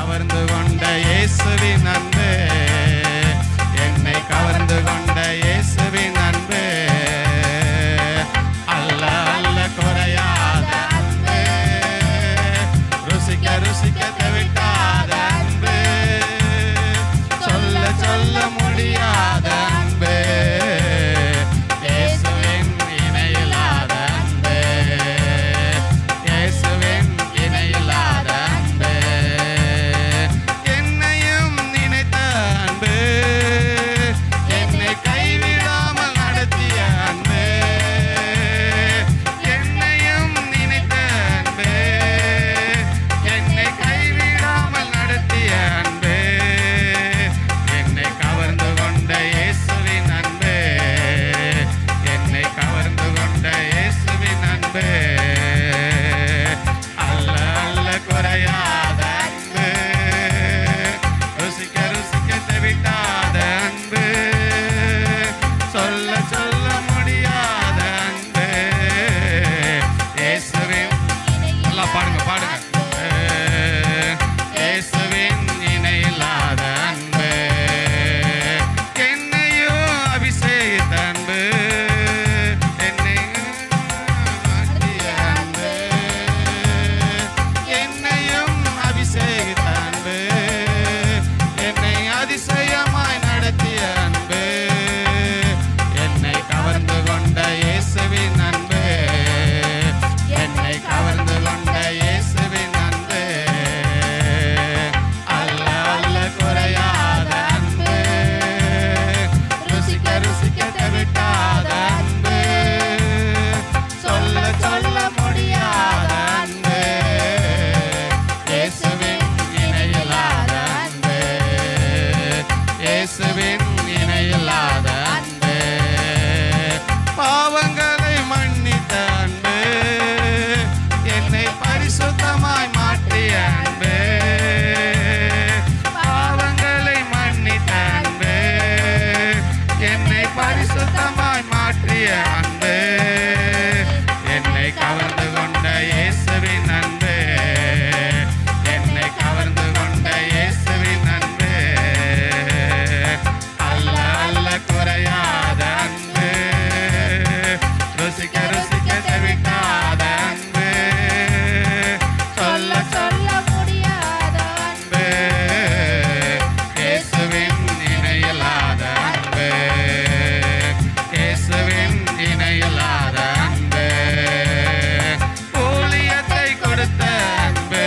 கவர்ந்து கொண்ட இயேசுவின் அன்பு, என்னை கவர்ந்து கொண்ட இயேசுவின் அன்பு, அல்ல அல்ல குறையாத அன்பு, ருசிக்க ருசிக்க தவிட்டாத அன்பு, சொல்ல சொல்ல முடியாத அன்பு, இயேசுவின் இணையில்லாத அன்பு, இயேசுவின் இணையில்லாத அன்பு, என்னையும் நினைத்த அன்பு, என்னை கைவிடாமல் நடத்திய அன்பு, என்னையும் நினைத்த அன்பு, என்னை கைவிடாமல் நடத்திய அன்பு, என்னை கவர்ந்து கொண்ட இயேசுவின் அன்பு, என்னை கவர்ந்து கொண்ட இயேசுவின் அன்பு, அல்ல அல்ல குறையாத அன்பு, ருசிக்க ருசிக்க தவிட்டாத அன்பு, சொல்ல சொல்ல முடியாத அன்பு, இயேசுவின் நல்லா பாடுங்க பாடுங்க, இயேசுவின் இணையில்லாத அன்பு, என்னையும் அபிஷேகித்த அன்பு, என்னை மாற்றிய அன்பு, என்னையும் அபிஷேகித்த அன்பு, என்னை அதிசயமாய் நடத்திய அன்பு, என்னை கவர்ந்து கொண்ட இயேசுவின் அன்பு, என்னை கவர்ந்து கொண்ட இயேசுவின் அன்பு, அல்ல அல்ல குறையாத அன்பு, ருசிக்க ருசிக்க தவிட்டாத அன்பு, சொல்ல சொல்ல முடியாத அன்பு, இயேசுவின் இணையில்லாத அன்பு, இயேசுவின் இணையில்லாத அன்பு, பாவங்களை மன்னித்த அன்பு, என்னை பரிசுத்தமாய் மாற்றிய அன்பு, பாவங்களை மன்னித்த அன்பு, என்னை பரிசுத்தமாய் மாற்றிய அன்பு, என்னை கவர்ந்து கொண்ட இயேசுவின் அன்பு, என்னை கவர்ந்து கொண்ட இயேசுவின் அன்பு, அல்ல அல்ல குறையாத அன்பு, ருசிக்க ருசிக்க தவிட்டாத அன்பு, சொல்ல சொல்ல முடியாத அன்பு, இயேசுவின் இணையில்லாத அன்பு, இயேசுவின் இணையில்லாத அன்பு, ஊழியத்தை கொடுத்த அன்பு,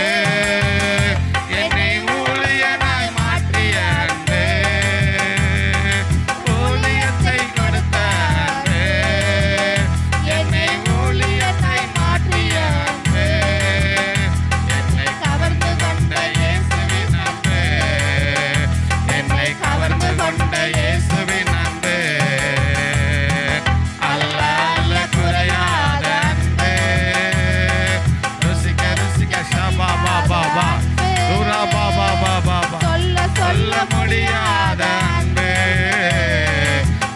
என்னை ஊழியனாய் மாற்றிய அன்பு, ஊழியத்தை கொடுத்த அன்பு, என்னை ஊழியத்தை மாற்றிய அன்பு, என்னை கவர்ந்து கொண்ட இயேசுவின் அன்பு, என்னை கவர்ந்து கொண்ட இயேசுவின் அன்பு, அல்ல அல்ல குறையாத அன்பு, ருசிக்க ருசிக்க ஷபா பா பா பா துரா பா பா பா பா பா சொல்ல முடியாத அன்பு,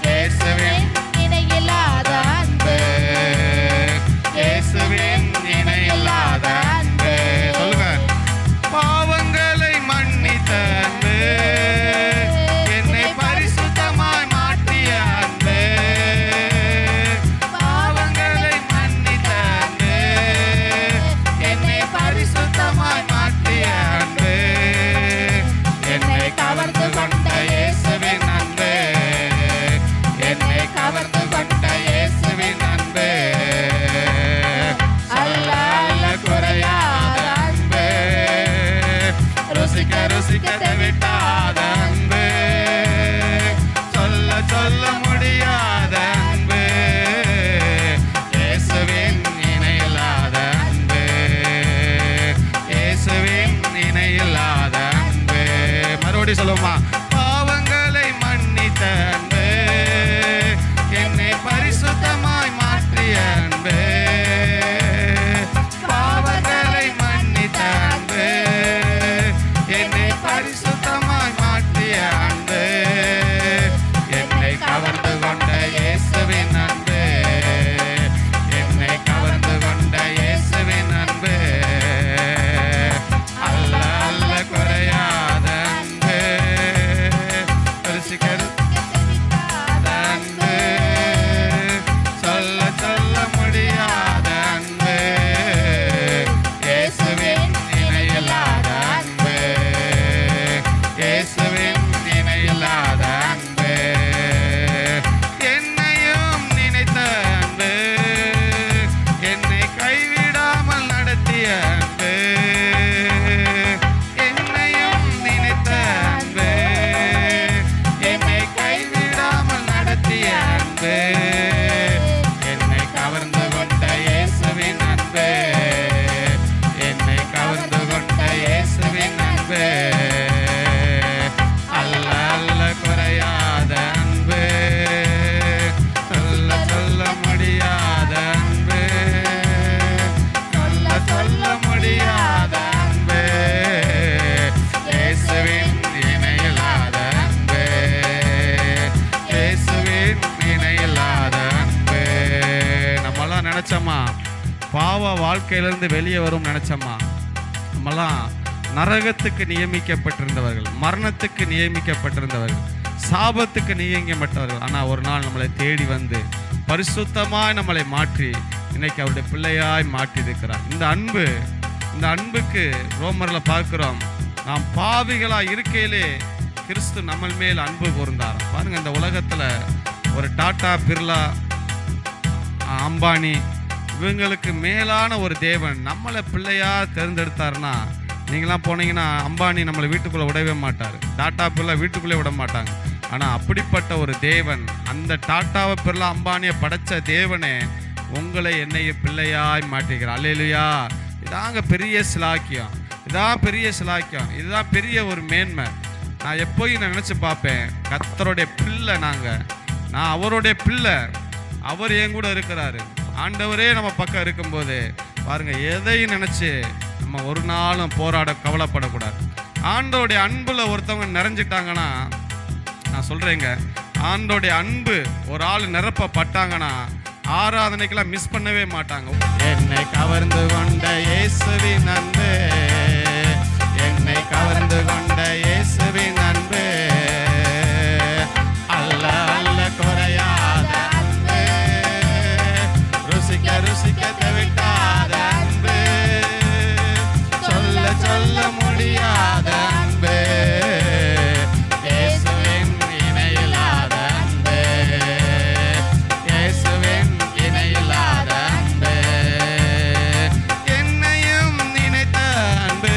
இயேசுவின் இணையில்லாத அன்பு, இயேசுவின் இணையில்லாத அன்பு, சொல்லுங்க, பாவங்களை மன்னித்த அன்பு, என்னை பரிசுத்தமாய் மாற்றிய அன்பு, பாவங்களை மன்னித்த அன்பு, என்னை பரிசுத்தமாய் மாற்றிய அன்பு, என்னை கவர்ந்து கொண்ட இயேசுவின் அன்பு, என்னை கவர்ந்து கொண்ட இயேசுவின் அன்பு, அல்ல அல்ல குறையாத அன்பு, ருசிக்க ருசிக்க தவிட்டாத அன்பு, சொல்ல சொல்ல முடியாத அன்பு, இயேசுவின் இணையில்லாத அன்பு, இயேசுவின் இணையில்லாத அன்பு, மறுபடியும் சொல்லுவோமா, பாவங்களை மன்னித்த அன்பு, என்னை பரிசுத்தமாய் மாற்றிய அன்பு, பாவங்களை மன்னித்த அன்பு, என்னை பரிசுத்தமாய் மாற்றிய அன்பு, என்னை கவர்ந்து கொண்ட இயேசுவின் அன்பு, என்னை கவர்ந்து கொண்ட இயேசுவின் அன்பு, அல்ல அல்ல குறையா பாவ வாழ்க்கையிலிருந்து வெளியே வரும் நினைச்சோமா? நம்மலாம் நரகத்துக்கு நியமிக்கப்பட்டிருந்தவர்கள், மரணத்துக்கு நியமிக்கப்பட்டிருந்தவர்கள், சாபத்துக்கு நியமிக்கப்பட்டவர்கள். ஆனால் ஒரு நாள் நம்மளை தேடி வந்து பரிசுத்தமாய் நம்மளை மாற்றி இன்னைக்கு அவருடைய பிள்ளையாய் மாற்றி இருக்கிறார். இந்த அன்புக்கு ரோமரில் பார்க்கிறோம், நாம் பாவிகளாக இருக்கையிலே கிறிஸ்து நம்ம மேல் அன்பு கூர்ந்தார். பாருங்க, இந்த உலகத்தில் ஒரு டாடா, பிர்லா, அம்பானி இவங்களுக்கு மேலான ஒரு தேவன் நம்மளை பிள்ளையா தேர்ந்தெடுத்தாருன்னா, நீங்களாம் போனீங்கன்னா அம்பானி நம்மளை வீட்டுக்குள்ளே விடவே மாட்டார், டாடா பிர்லா வீட்டுக்குள்ளே விட மாட்டாங்க. ஆனால் அப்படிப்பட்ட ஒரு தேவன், அந்த டாட்டாவை பிர்லா அம்பானியை படைத்த தேவனே உங்களை என்னையும் பிள்ளையாய் மாற்றிக்கிறார். அல்லேலூயா! இதாங்க பெரிய சிலாக்கியம், இதுதான் பெரிய ஒரு மேன்மை. நான் எப்போயும் நினச்சி பார்ப்பேன், கர்த்தருடைய பிள்ளை நான் அவருடைய பிள்ளை, அவர் என் கூட இருக்கிறாரு. ஆண்டவரே நம்ம பக்கம் இருக்கும்போது பாருங்க, எதையும் நினச்சி நம்ம ஒரு நாளும் கவலைப்படக்கூடாது. ஆண்டோடைய அன்புல ஒருத்தவங்க நிறைஞ்சிட்டாங்கன்னா, நான் சொல்றேங்க, ஆண்டோடைய அன்பு ஒரு ஆள் நிரப்பப்பட்டாங்கன்னா ஆராதனைக்கெல்லாம் மிஸ் பண்ணவே மாட்டாங்க. என்னை கவர்ந்து கொண்ட இயேசுவின் அன்பு, என்னை கவர்ந்து கொண்ட இயேசுவின் அன்பு, அல்ல அல்ல குறையாத அன்பு, ருசிக்க ருசிக்க தவிட்டாத அன்பு, சொல்ல சொல்ல முடியாத அன்பு, இயேசுவின் இணையில்லாத அன்பு, இயேசுவின் இணையில்லாத அன்பு, என்னையும் நினைத்த அன்பு,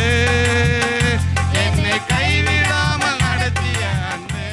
என்னை கைவிடாமல் நடத்திய அன்பு.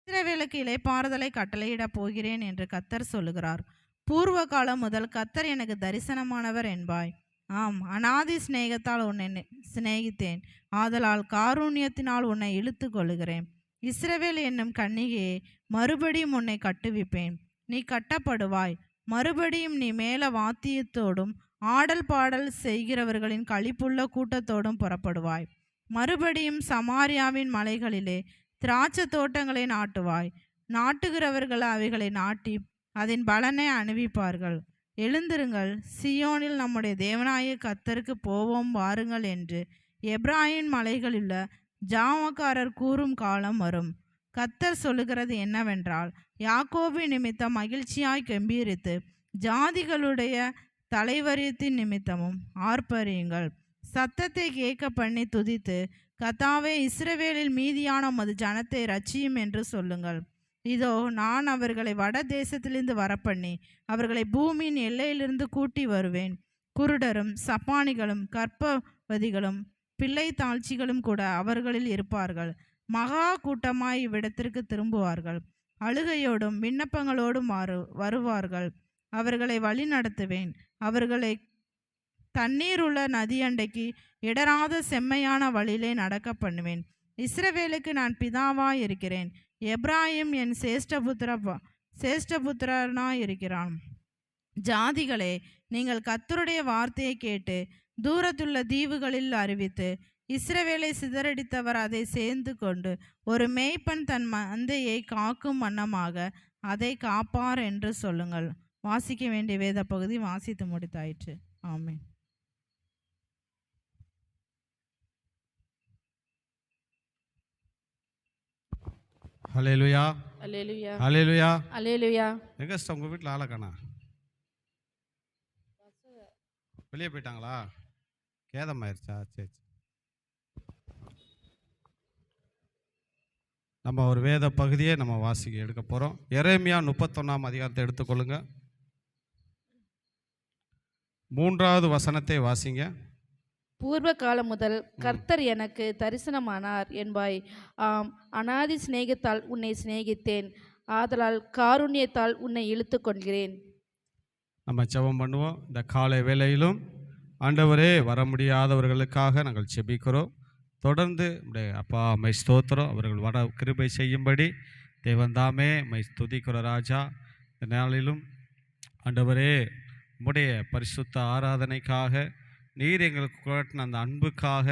இஸ்ரவேலுக்கு இளைப்பாறுதலை கட்டளையிடப் போகிறேன் என்று கர்த்தர் சொல்லுகிறார். பூர்வ காலம் முதல் கர்த்தர் எனக்கு தரிசனமானவர் என்பாய். ஆம், அநாதி சிநேகத்தால் உன்னை சிநேகித்தேன், ஆதலால் காருண்யத்தினால் உன்னை இழுத்து கொள்ளுகிறேன். இஸ்ரவேல் என்னும் கன்னிகையே, மறுபடியும் உன்னை கட்டுவிப்பேன், நீ கட்டப்படுவாய். மறுபடியும் நீ மேல வாத்தியத்தோடும் ஆடல் பாடல் செய்கிறவர்களின் களிப்புள்ள கூட்டத்தோடும் புறப்படுவாய். மறுபடியும் சமாரியாவின் மலைகளிலே திராட்சை தோட்டங்களை நாட்டுவாய். நாட்டுகிறவர்கள் அவைகளை நாட்டி அதன் பலனை அனுபவிப்பார்கள். எழுந்திருங்கள், சியோனில் நம்முடைய தேவனாய கர்த்தருக்கு போவோம் வாருங்கள் என்று எப்ராயிம் மலைகளிலுள்ள ஜாமக்காரர் கூறும் காலம் வரும். கர்த்தர் சொல்லுகிறது என்னவென்றால், யாக்கோபு நிமித்தம் மகிழ்ச்சியாய் கம்பீரித்து ஜாதிகளுடைய தலைவரியத்தின் நிமித்தமும் ஆர்ப்பரியுங்கள். சத்தத்தை கேட்க பண்ணி துதித்து, கர்த்தாவே, இஸ்ரவேலில் மீதியான உமது ஜனத்தை ரட்சியும் என்று சொல்லுங்கள். இதோ, நான் அவர்களை வட தேசத்திலிருந்து வரப்பண்ணி அவர்களை பூமியின் எல்லையிலிருந்து கூட்டி வருவேன். குருடரும் சப்பானிகளும் கர்ப்பவதிகளும் பிள்ளை தாழ்ச்சிகளும் கூட அவர்களில் இருப்பார்கள். மகா கூட்டமாய் இவ்விடத்திற்கு திரும்புவார்கள். அழுகையோடும் விண்ணப்பங்களோடும் வருவார்கள். அவர்களை வழி நடத்துவேன். அவர்களை தண்ணீருள்ள நதியண்டைக்கு இடராத செம்மையான வழியிலே நடக்க பண்ணுவேன். இஸ்ரவேலுக்கு நான் பிதாவாய் இருக்கிறேன். எப்ராயிம் என் சேஷ்டபுத்திரனாய் இருக்கிறான். ஜாதிகளே, நீங்கள் கர்த்தருடைய வார்த்தையை கேட்டு தூரத்துள்ள தீவுகளில் அறிவித்து, இஸ்ரவேலை சிதறடித்தவர் அதை சேர்ந்து கொண்டு ஒரு மேய்ப்பன் தன் மந்தையை காக்கும் வண்ணமாக அதை காப்பார் என்று சொல்லுங்கள். வாசிக்க வேண்டிய வேத பகுதி வாசித்து முடித்தாயிற்று. ஆமென். ஹல்லேலூயா, அல்லேலூயா, ஹல்லேலூயா, அல்லேலூயா. எங்க சிஸ்டர் உங்க வீட்டில் ஆளை காணா? வெளியே போயிட்டாங்களா? கேதமாயிருச்சா? சரி. நம்ம ஒரு வேத பகுதியை நம்ம வாசிக்க எடுக்க போகிறோம். எரேமியா 31ஆம் அதிகாரத்தை எடுத்துக்கொள்ளுங்க. 3வது வசனத்தை வாசிங்க. பூர்வ காலம் முதல் கர்த்தர் எனக்கு தரிசனமானார் என்பாய். ஆம், அநாதி சிநேகத்தால் உன்னை சிநேகித்தேன், ஆதலால் காருண்யத்தால் உன்னை இழுத்து கொள்கிறேன். நம்ம ஜெபம் பண்ணுவோம். இந்த காலை வேளையிலும் ஆண்டவரே, வர முடியாதவர்களுக்காக நாங்கள் ஜெபிக்கிறோம். தொடர்ந்து அப்பா மை ஸ்தோத்திரம், அவர்கள் வர கிருபை செய்யும்படி தேவன்தாமே மை துதிக்கிற ராஜா. இந்த நாளிலும் ஆண்டவரே, உம்முடைய பரிசுத்த ஆராதனைக்காக நீர் எங்களுக்கு காட்டின அந்த அன்புக்காக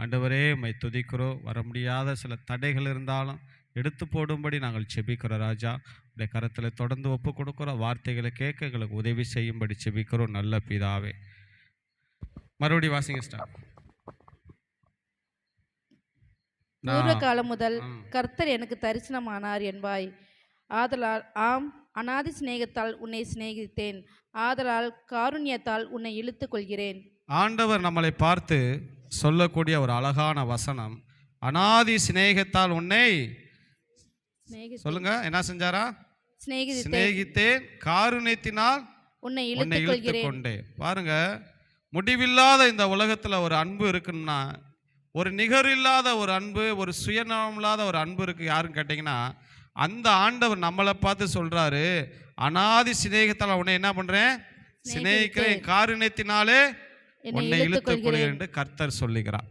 ஆண்டவரே உம்மை துதிக்கிறோம். வர முடியாத சில தடைகள் இருந்தாலும் எடுத்து போடும்படி நாங்கள் செபிக்கிறோம் ராஜா. உடைய கரத்தில் தொடர்ந்து ஒப்பு கொடுக்குறோம். வார்த்தைகளை கேட்க எங்களுக்கு உதவி செய்யும்படி செபிக்கிறோம் நல்ல பிதாவே. மறுபடியும் வாசிங்க ஸ்டார். பூர்வ காலம் முதல் கர்த்தர் எனக்கு தரிசனமானார் என்பாய். ஆதலால் ஆம், அநாதி சிநேகத்தால் உன்னை சிநேகித்தேன், ஆதலால் காருண்யத்தால் உன்னை இழுத்து கொள்கிறேன். ஆண்டவர் நம்மளை பார்த்து சொல்லக்கூடிய ஒரு அழகான வசனம், அநாதி சிநேகத்தால் உன்னை சொல்லுங்க என்ன செஞ்சாரா? சிநேகித்தேன், காருண்யத்தினால் உன்னை இழுத்து கொண்டேன். பாருங்க, முடிவில்லாத இந்த உலகத்துல ஒரு அன்பு இருக்குன்னா, ஒரு நிகர் இல்லாத ஒரு அன்பு, ஒரு சுயநலம் இல்லாத ஒரு அன்பு இருக்கு. யாருன்னு கேட்டீங்கன்னா, அந்த ஆண்டவர் நம்மளை பார்த்து சொல்றாரு, அநாதி சிநேகத்தால் உன்னை என்ன பண்றேன்? சிநேகிக்கிறேன், காருண்யத்தினாலே உன்னை இழுத்துக் கொள்கிறேன் என்று கர்த்தர் சொல்லுகிறார்.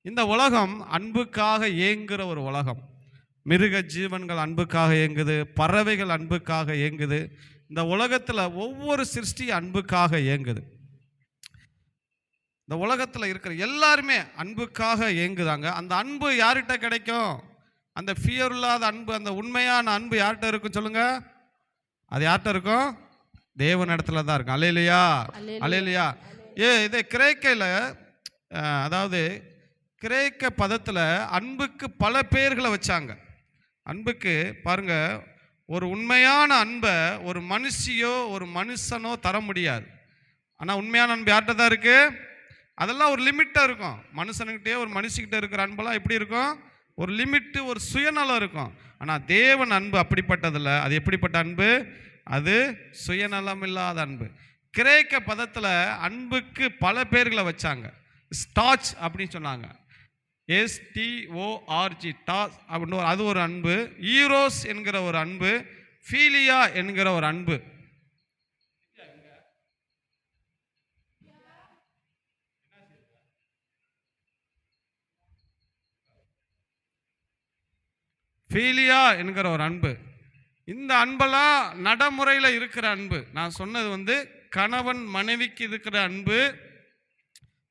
இந்த உலகம் அன்புக்காக ஏங்குகிற ஒரு உலகம். மிருக ஜீவன்கள் அன்புக்காக ஏங்குது, பறவைகள் அன்புக்காக ஏங்குது. இந்த உலகத்துல ஒவ்வொரு சிருஷ்டி அன்புக்காக ஏங்குது. இந்த உலகத்துல இருக்கிற எல்லாருமே அன்புக்காக ஏங்குதாங்க. அந்த அன்பு யார்கிட்ட கிடைக்கும்? அந்த ஃபியர் இல்லாத அன்பு, அந்த உண்மையான அன்பு யார்கிட்ட இருக்கும் சொல்லுங்க? அது யார்கிட்ட இருக்கும்? தேவன் இடத்துல தான் இருக்கும். அல்லேலூயா, அல்லேலூயா. இது கிரேக்கையில், அதாவது கிரேக்க பதத்தில் அன்புக்கு பல பெயர்களை வச்சாங்க. அன்புக்கு பாருங்க, ஒரு உண்மையான அன்பை ஒரு மனுஷியோ ஒரு மனுஷனோ தர முடியாது. ஆனால் உண்மையான அன்பு யார்கிட்ட தான் இருக்கு? அதெல்லாம் ஒரு லிமிட்டாக இருக்கும். மனுஷனுக்கிட்டே ஒரு மனுஷிக்கிட்ட இருக்கிற அன்பெல்லாம் எப்படி இருக்கும்? ஒரு லிமிட்டு, ஒரு சுயநலம் இருக்கும். ஆனால் தேவன் அன்பு அப்படிப்பட்டதில்லை. அது எப்படிப்பட்ட அன்பு? அது சுயநலம் இல்லாத அன்பு. கிரேக்க பதத்தில் அன்புக்கு பல பேர்களை வச்சாங்க. ஸ்டாச் அப்படின்னு சொன்னாங்க, STORG, டாஸ் அப்படின்னு, அது ஒரு அன்பு. ஈரோஸ் என்கிற ஒரு அன்பு, ஃபீலியா என்கிற ஒரு அன்பு. ஃபீலியா என்கிற ஒரு அன்பு. இந்த அன்பெல்லாம் நடைமுறையில் இருக்கிற அன்பு. நான் சொன்னது கணவன் மனைவிக்கு இருக்கிற அன்பு,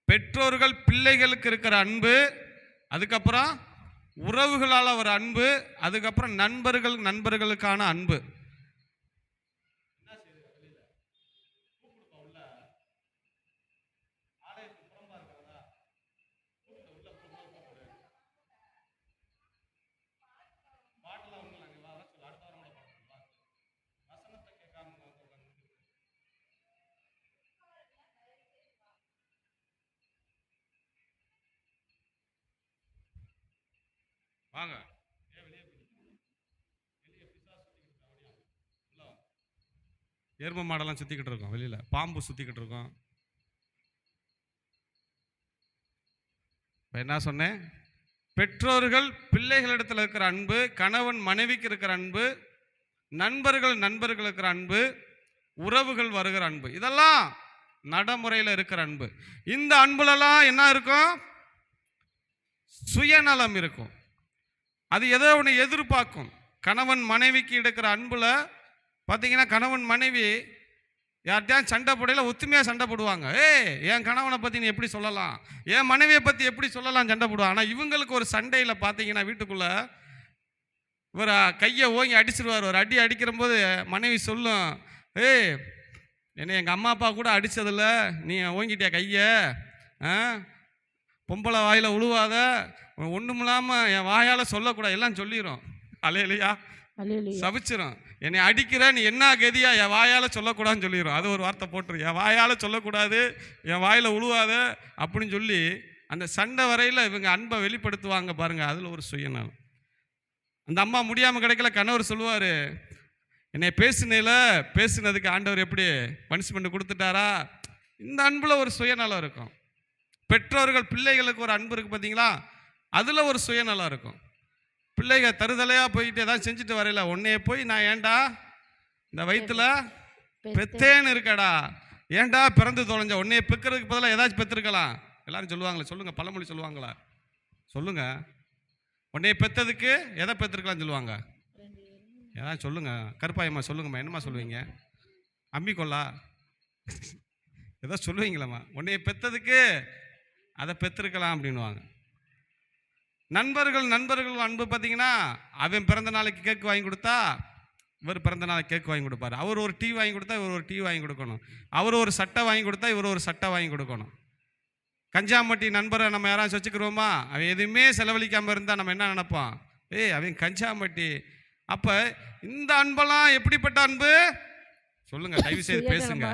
பெற்றோர்கள் பிள்ளைகளுக்கு இருக்கிற அன்பு, அதுக்கப்புறம் உறவுகளால் ஒரு அன்பு, அதுக்கப்புறம் நண்பர்களுக்கான அன்பு. வாங்க, எரும மாடெல்லாம் சுத்திக்கிட்டு இருக்கோம், வெளியில பாம்பு சுத்திக்கிட்டு இருக்கோம். என்ன சொன்னேன்? பெற்றோர்கள் பிள்ளைகளிடத்தில் இருக்கிற அன்பு, கணவன் மனைவிக்கு இருக்கிற அன்பு, நண்பர்களுக்கு இருக்கிற அன்பு, உறவுகள் வருகிற அன்பு, இதெல்லாம் நடைமுறையில் இருக்கிற அன்பு. இந்த அன்புலலாம் என்ன இருக்கும்? சுயநலம் இருக்கும். அது ஏதோ ஒன்று எதிர்பார்க்கும். கணவன் மனைவிக்கு எடுக்கிற அன்புல பார்த்தீங்கன்னா, கணவன் மனைவி யார்கிட்டயும் சண்டை போடையில் ஒத்துமையாக சண்டை போடுவாங்க. என் கணவனை பற்றி நீ எப்படி சொல்லலாம், என் மனைவியை பற்றி எப்படி சொல்லலாம், சண்டை போடுவாங்க. ஆனால் இவங்களுக்கு ஒரு சண்டையில் பார்த்தீங்கன்னா, வீட்டுக்குள்ளே இவர் கையை ஓங்கி அடிச்சிருவார். ஒரு அடி அடிக்கிற போது மனைவி சொல்லும், என்னை எங்கள் அம்மா அப்பா கூட அடித்ததில்ல, நீ ஓங்கிட்டியா கையை, பொம்பளை வாயில் உழுவாத, ஒன்றுமில்லாமல் என் வாயால் சொல்லக்கூடாது, எல்லாம் சொல்லிடும். அல்லேலூயா, சபிச்சிரும். என்னை அடிக்கிற, நீ என்ன கதியா, என் வாயால் சொல்லக்கூடாதுன்னு சொல்லிடும். அது ஒரு வார்த்தை போட்டுரு, என் வாயால் சொல்லக்கூடாது, என் வாயில் உழுவாத அப்படின்னு சொல்லி அந்த சண்டை வரையில் இவங்க அன்பை வெளிப்படுத்துவாங்க பாருங்க. அதில் ஒரு சுயநலம். அந்த அம்மா முடியாமல் கிடைக்கல, கணவர் சொல்லுவார், என்னை பேசுனதுக்கு ஆண்டவர் எப்படி பனிஷ்மெண்ட் கொடுத்துட்டாரா? இந்த அன்பில் ஒரு சுயநலம் இருக்கும். பெற்றோர்கள் பிள்ளைகளுக்கு ஒரு அன்பு இருக்குது பார்த்தீங்களா, அதில் ஒரு சுயநலம் இருக்கும். பிள்ளைகள் தருதலையாக போயிட்டு ஏதாவது செஞ்சுட்டு வரையில, உன்னைய போய் நான் ஏண்டா இந்த வயிற்றுல பெத்தேன்னு இருக்கடா, ஏண்டா பிறந்து தொலைஞ்ச, உன்னைய பெக்கிறதுக்கு பதிலாக ஏதாச்சும் பெற்றிருக்கலாம். எல்லாரும் சொல்லுவாங்களே, சொல்லுங்கள், பழமொழி சொல்லுவாங்களா? சொல்லுங்கள், உன்னைய பெற்றதுக்கு எதை பெற்றிருக்கலாம்னு சொல்லுவாங்க. ஏதாவது சொல்லுங்கள், கருப்பாயம்மா சொல்லுங்கம்மா, என்னம்மா சொல்லுவீங்க? அம்மி கொள்ளா, ஏதோ சொல்லுவீங்களம்மா, உன்னைய பெற்றதுக்கு அதை பெற்றிருக்கலாம் அப்படின்வாங்க. நண்பர்கள் அன்பு பார்த்தீங்கன்னா, அவன் பிறந்த நாளைக்கு கேக் வாங்கி கொடுத்தா இவர் பிறந்த நாளைக்கு கேக் வாங்கி கொடுப்பாரு. அவர் ஒரு டீ வாங்கி கொடுத்தா இவர் ஒரு டீ வாங்கி கொடுக்கணும். அவர் ஒரு சட்டை வாங்கி கொடுத்தா இவர் ஒரு சட்டை வாங்கி கொடுக்கணும். கஞ்சாமட்டி நண்பரை நம்ம யாராச்சும் வச்சுக்கிறோமா? அவன் எதுவுமே செலவழிக்காமல் இருந்தால் நம்ம என்ன நினைப்போம்? அவன் கஞ்சாமட்டி. அப்போ இந்த அன்பெல்லாம் எப்படிப்பட்ட அன்பு சொல்லுங்க, தயவு செய்து பேசுங்க.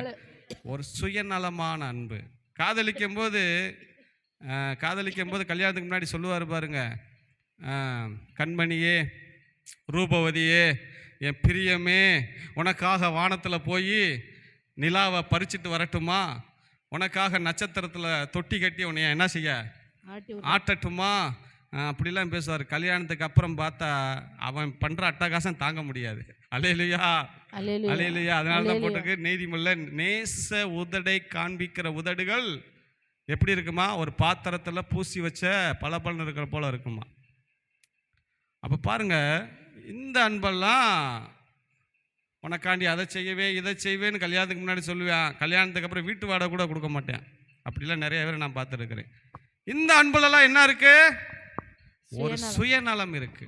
ஒரு சுயநலமான அன்பு. காதலிக்கும் போது கல்யாணத்துக்கு முன்னாடி சொல்லுவார் பாருங்க, கண்மணியே, ரூபவதியே, என் பிரியமே, உனக்காக வானத்தில் போய் நிலாவை பறிச்சுட்டு வரட்டுமா, உனக்காக நட்சத்திரத்தில் தொட்டி கட்டி உன்னைய என்ன செய்ய ஆட்டட்டுமா, அப்படிலாம் பேசுவார். கல்யாணத்துக்கு அப்புறம் பார்த்தா அவன் பண்ணுற அட்டகாசம் தாங்க முடியாது. அல்லேலூயா, அல்லேலூயா. அதனால தான் போட்டிருக்கு நீதிமொழியில, நேச உதடை காண்பிக்கிற உதடுகள் எப்படி இருக்குமா? ஒரு பாத்திரத்தில் பூசி வச்ச பளபளன்னு இருக்கிற போல இருக்குமா. அப்போ பாருங்க, இந்த அன்பெல்லாம் உனக்காண்டி அதை செய்யவே இதை செய்வேன்னு கல்யாணத்துக்கு முன்னாடி சொல்லுவேன், கல்யாணத்துக்கு அப்புறம் வீட்டு வாடகை கூட கொடுக்க மாட்டேன். அப்படிலாம் நிறைய பேர் நான் பார்த்துருக்கிறேன். இந்த அன்புலலாம் என்ன இருக்கு? ஒரு சுயநலம் இருக்கு.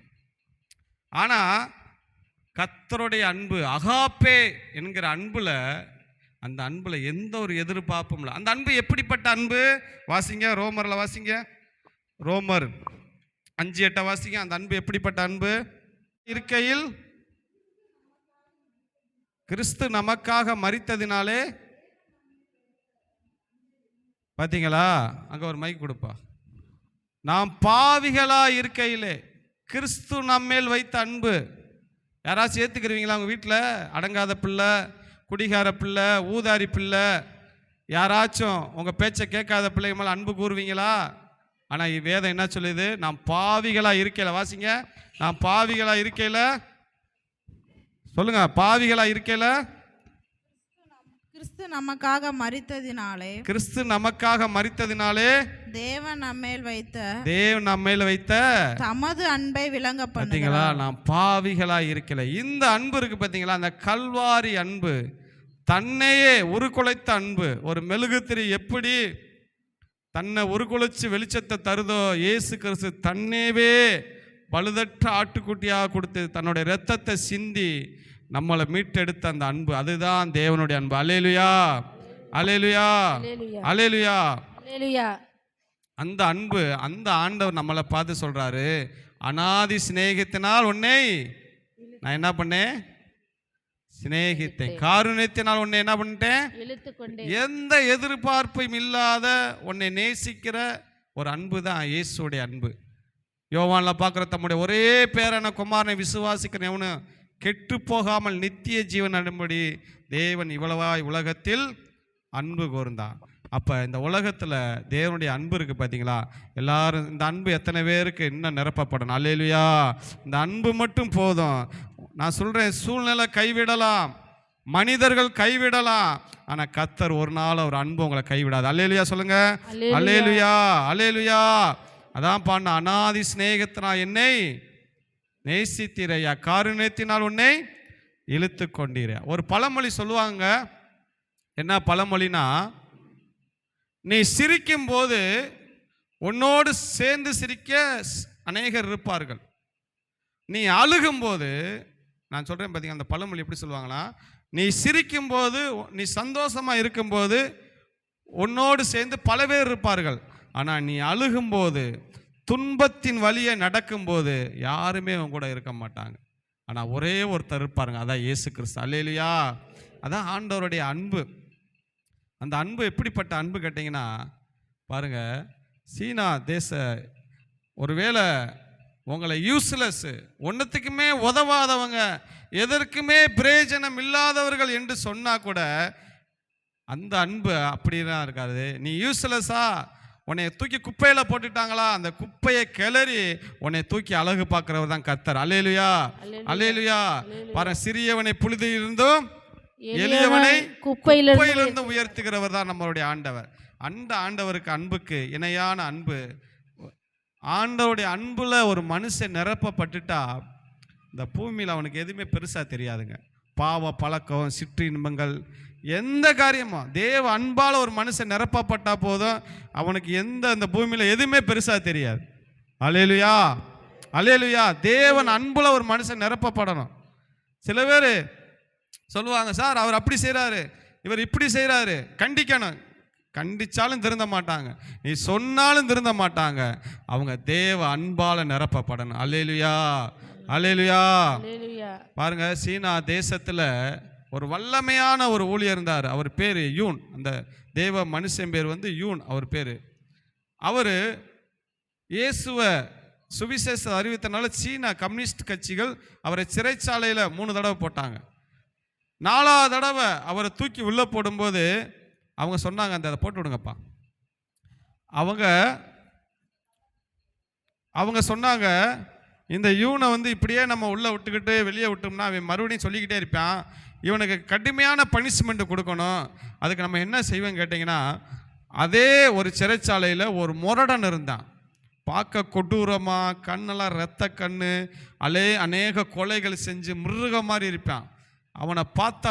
ஆனால் கர்த்தருடைய அன்பு, அகாப்பே என்கிற அன்புல, அந்த அன்புல எந்த ஒரு எதிர்பார்ப்பும் இல்லை. அந்த அன்பு எப்படிப்பட்ட அன்பு? வாசிங்க, ரோமரில் வாசிங்க, ரோமர் 5:8 வாசிங்க. அந்த அன்பு எப்படிப்பட்ட அன்பு? இருக்கையில் கிறிஸ்து நமக்காக மரித்ததினாலே, பார்த்தீங்களா? அங்கே ஒரு மைக் கொடுப்பா. நாம் பாவிகளா இருக்கையிலே கிறிஸ்து நம்மேல் வைத்த அன்பு. யாராச்சும் ஏற்றுக்கிறீங்களா? உங்கள் வீட்டில் அடங்காத பிள்ளை, குடிகார பிள்ளை, ஊதாரி பிள்ளை, யாராச்சும் உங்கள் பேச்சை கேட்காத பிள்ளைங்க மேலே அன்பு கூறுவீங்களா? ஆனால் வேதம் என்ன சொல்லுது? நாம் பாவிகளாக இருக்கையில், வாசிங்க, நாம் பாவிகளாக இருக்கையில், சொல்லுங்க, பாவிகளாக இருக்கையில் கிறிஸ்து நமக்காக மரித்ததினாலே தேவன் நம்மேல் வைத்த தமது அன்பை விளங்க பார்த்தீங்களா? நாம் பாவிகளாக இருக்கல. இந்த அன்பு இருக்கு பார்த்தீங்களா? அந்த கல்வாரி அன்பு, தன்னையே உருக்குலைத்த அன்பு. ஒரு மெழுகுத்திரி எப்படி தன்னை உருக்குலைச்சு வெளிச்சத்தை தருதோ, இயேசு கிறிஸ்து தன்னையவே பழுதற்ற ஆட்டுக்குட்டியாக கொடுத்து தன்னுடைய இரத்தத்தை சிந்தி நம்மளை மீட்டெடுத்த அந்த அன்பு, அதுதான் தேவனுடைய அன்பு. அல்லேலூயா, அல்லேலூயா, அல்லேலூயா, அல்லேலூயா. அந்த அன்பு, அந்த ஆண்டவர் நம்மளை பார்த்து சொல்றாரு, அநாதி சிநேகத்தினால் உன்னை நான் என்ன பண்ணேன்? சிநேகித்தேன். காருண்யத்தினால் உன்னை என்ன பண்ணிட்டேன்? எந்த எதிர்பார்ப்பும் இல்லாத உன்னை நேசிக்கிற ஒரு அன்பு தான் இயேசுடைய அன்பு. யோவான்ல பார்க்குற தம்முடைய ஒரே பேரான குமாரனை விசுவாசிக்கிற எவனு கெட்டு போகாமல் நித்திய ஜீவன் அடையும்படி தேவன் இவ்வளவாய் உலகத்தில் அன்பு கூர்ந்தான். அப்போ இந்த உலகத்தில் தேவனுடைய அன்பு இருக்குது பார்த்தீங்களா? எல்லாரும் இந்த அன்பு எத்தனை பேருக்கு இன்னும் நிரப்பப்படணும்? அல்லேலூயா. இந்த அன்பு மட்டும் போதும். நான் சொல்கிறேன், சூழ்நிலை கைவிடலாம், மனிதர்கள் கைவிடலாம், ஆனால் கர்த்தர் ஒரு நாள் ஒரு அன்பு உங்களை கைவிடாது. அல்லேலூயா சொல்லுங்க, அல்லேலூயா, அல்லேலூயா. அதான் பாண்ட, அநாதி சிநேகத்தினால் என்னை நேசித்தீரையா, காருண்யத்தினால் உன்னை இழுத்து கொண்டீர. ஒரு பழமொழி சொல்லுவாங்க. என்ன பழமொழினா, நீ சிரிக்கும் போது உன்னோடு சேர்ந்து சிரிக்க அநேகர் இருப்பார்கள். நீ அழுகும்போது, நான் சொல்கிறேன் பார்த்தீங்க, அந்த பழமொழி எப்படி சொல்லுவாங்கன்னா, நீ சிரிக்கும் போது, நீ சந்தோஷமாக இருக்கும்போது உன்னோடு சேர்ந்து பல பேர் இருப்பார்கள். ஆனால் நீ அழுகும்போது, துன்பத்தின் வழியை நடக்கும்போது யாருமே அவங்க கூட இருக்க மாட்டாங்க. ஆனால் ஒரே ஒருத்தர் இருப்பாருங்க, அதான் இயேசு கிறிஸ்து. அல்லேலூயா. அதான் ஆண்டவருடைய அன்பு. அந்த அன்பு எப்படிப்பட்ட அன்பு கேட்டிங்கன்னா, பாருங்கள், சீனா தேச ஒருவேளை உங்களை யூஸ்லெஸ், ஒன்றுத்துக்குமே உதவாதவங்க, எதற்குமே பிரயோஜனம் இல்லாதவர்கள் என்று சொன்னால் கூட அந்த அன்பு அப்படிலாம் இருக்காது. நீ யூஸ்லெஸ்ஸா, உன்னை தூக்கி குப்பையில் போட்டுட்டாங்களா, அந்த குப்பையை கிளறி உன்னை தூக்கி அழகு பார்க்கிறவர் தான் கர்த்தர். அல்லேலூயா, அல்லேலூயா. பாரு, சிறியவனை புழுதியிலிருந்தும் எளியவனை குப்பையிலிருந்து உயர்த்துகிறவர் தான் நம்மளுடைய ஆண்டவர். அந்த ஆண்டவருக்கு அன்புக்கு இணையான அன்பு. ஆண்டவருடைய அன்புல ஒரு மனுஷன் நிரப்பப்பட்டுட்டா இந்த பூமியில் அவனுக்கு எதுவுமே பெருசாக தெரியாதுங்க. பாவ பழக்கம், சிற்றின்பங்கள் எந்த காரியமும் தேவ அன்பால் ஒரு மனுஷன் நிரப்பப்பட்டா போதும், அவனுக்கு அந்த பூமியில எதுவுமே பெருசா தெரியாது. அல்லேலூயா, அல்லேலூயா. தேவன் அன்புல ஒரு மனுஷன் நிரப்பப்படணும். சில பேர் சொல்லுவாங்க, சார் அவர் அப்படி செய்கிறாரு, இவர் இப்படி செய்கிறாரு. கண்டிக்கணும், கண்டிச்சாலும் திருந்த மாட்டாங்க, நீ சொன்னாலும் திருந்த மாட்டாங்க. அவங்க தேவ அன்பால நிரப்பப்படணும். அல்லேலூயா, அல்லேலூயா. பாருங்க, சீனா தேசத்துல ஒரு வல்லமையான ஒரு ஊழியர் இருந்தார். அவர் பேர் யூன். அந்த தேவ மனுஷன் பேர் யூன். அவர் பேர். அவர் இயேசுவை சுவிசேஷ அறிவித்தனால சீனா கம்யூனிஸ்ட் கட்சிகள் அவரை சிறைச்சாலையில் 3 தடவை போட்டாங்க. 4ஆவது தடவை அவரை தூக்கி உள்ளே போடும்போது அவங்க சொன்னாங்க, அந்த அதை போட்டு விடுங்கப்பா. அவங்க சொன்னாங்க, இந்த யூனை இப்படியே நம்ம உள்ளே விட்டுக்கிட்டு வெளியே விட்டோம்னா அவன் மறுபடியும் சொல்லிக்கிட்டே இருப்பான், இவனுக்கு கடுமையான பனிஷ்மெண்ட் கொடுக்கணும். அதுக்கு நம்ம என்ன செய்வோம் கேட்டிங்கன்னா, அதே ஒரு சிறைச்சாலையில் ஒரு முரடன் இருந்தான். பார்க்க கொடூரமாக, கண்ணெல்லாம் ரத்த கண்ணு, அநேக கொலைகள் செஞ்சு மிருக மாதிரி இருப்பான். அவனை பார்த்தா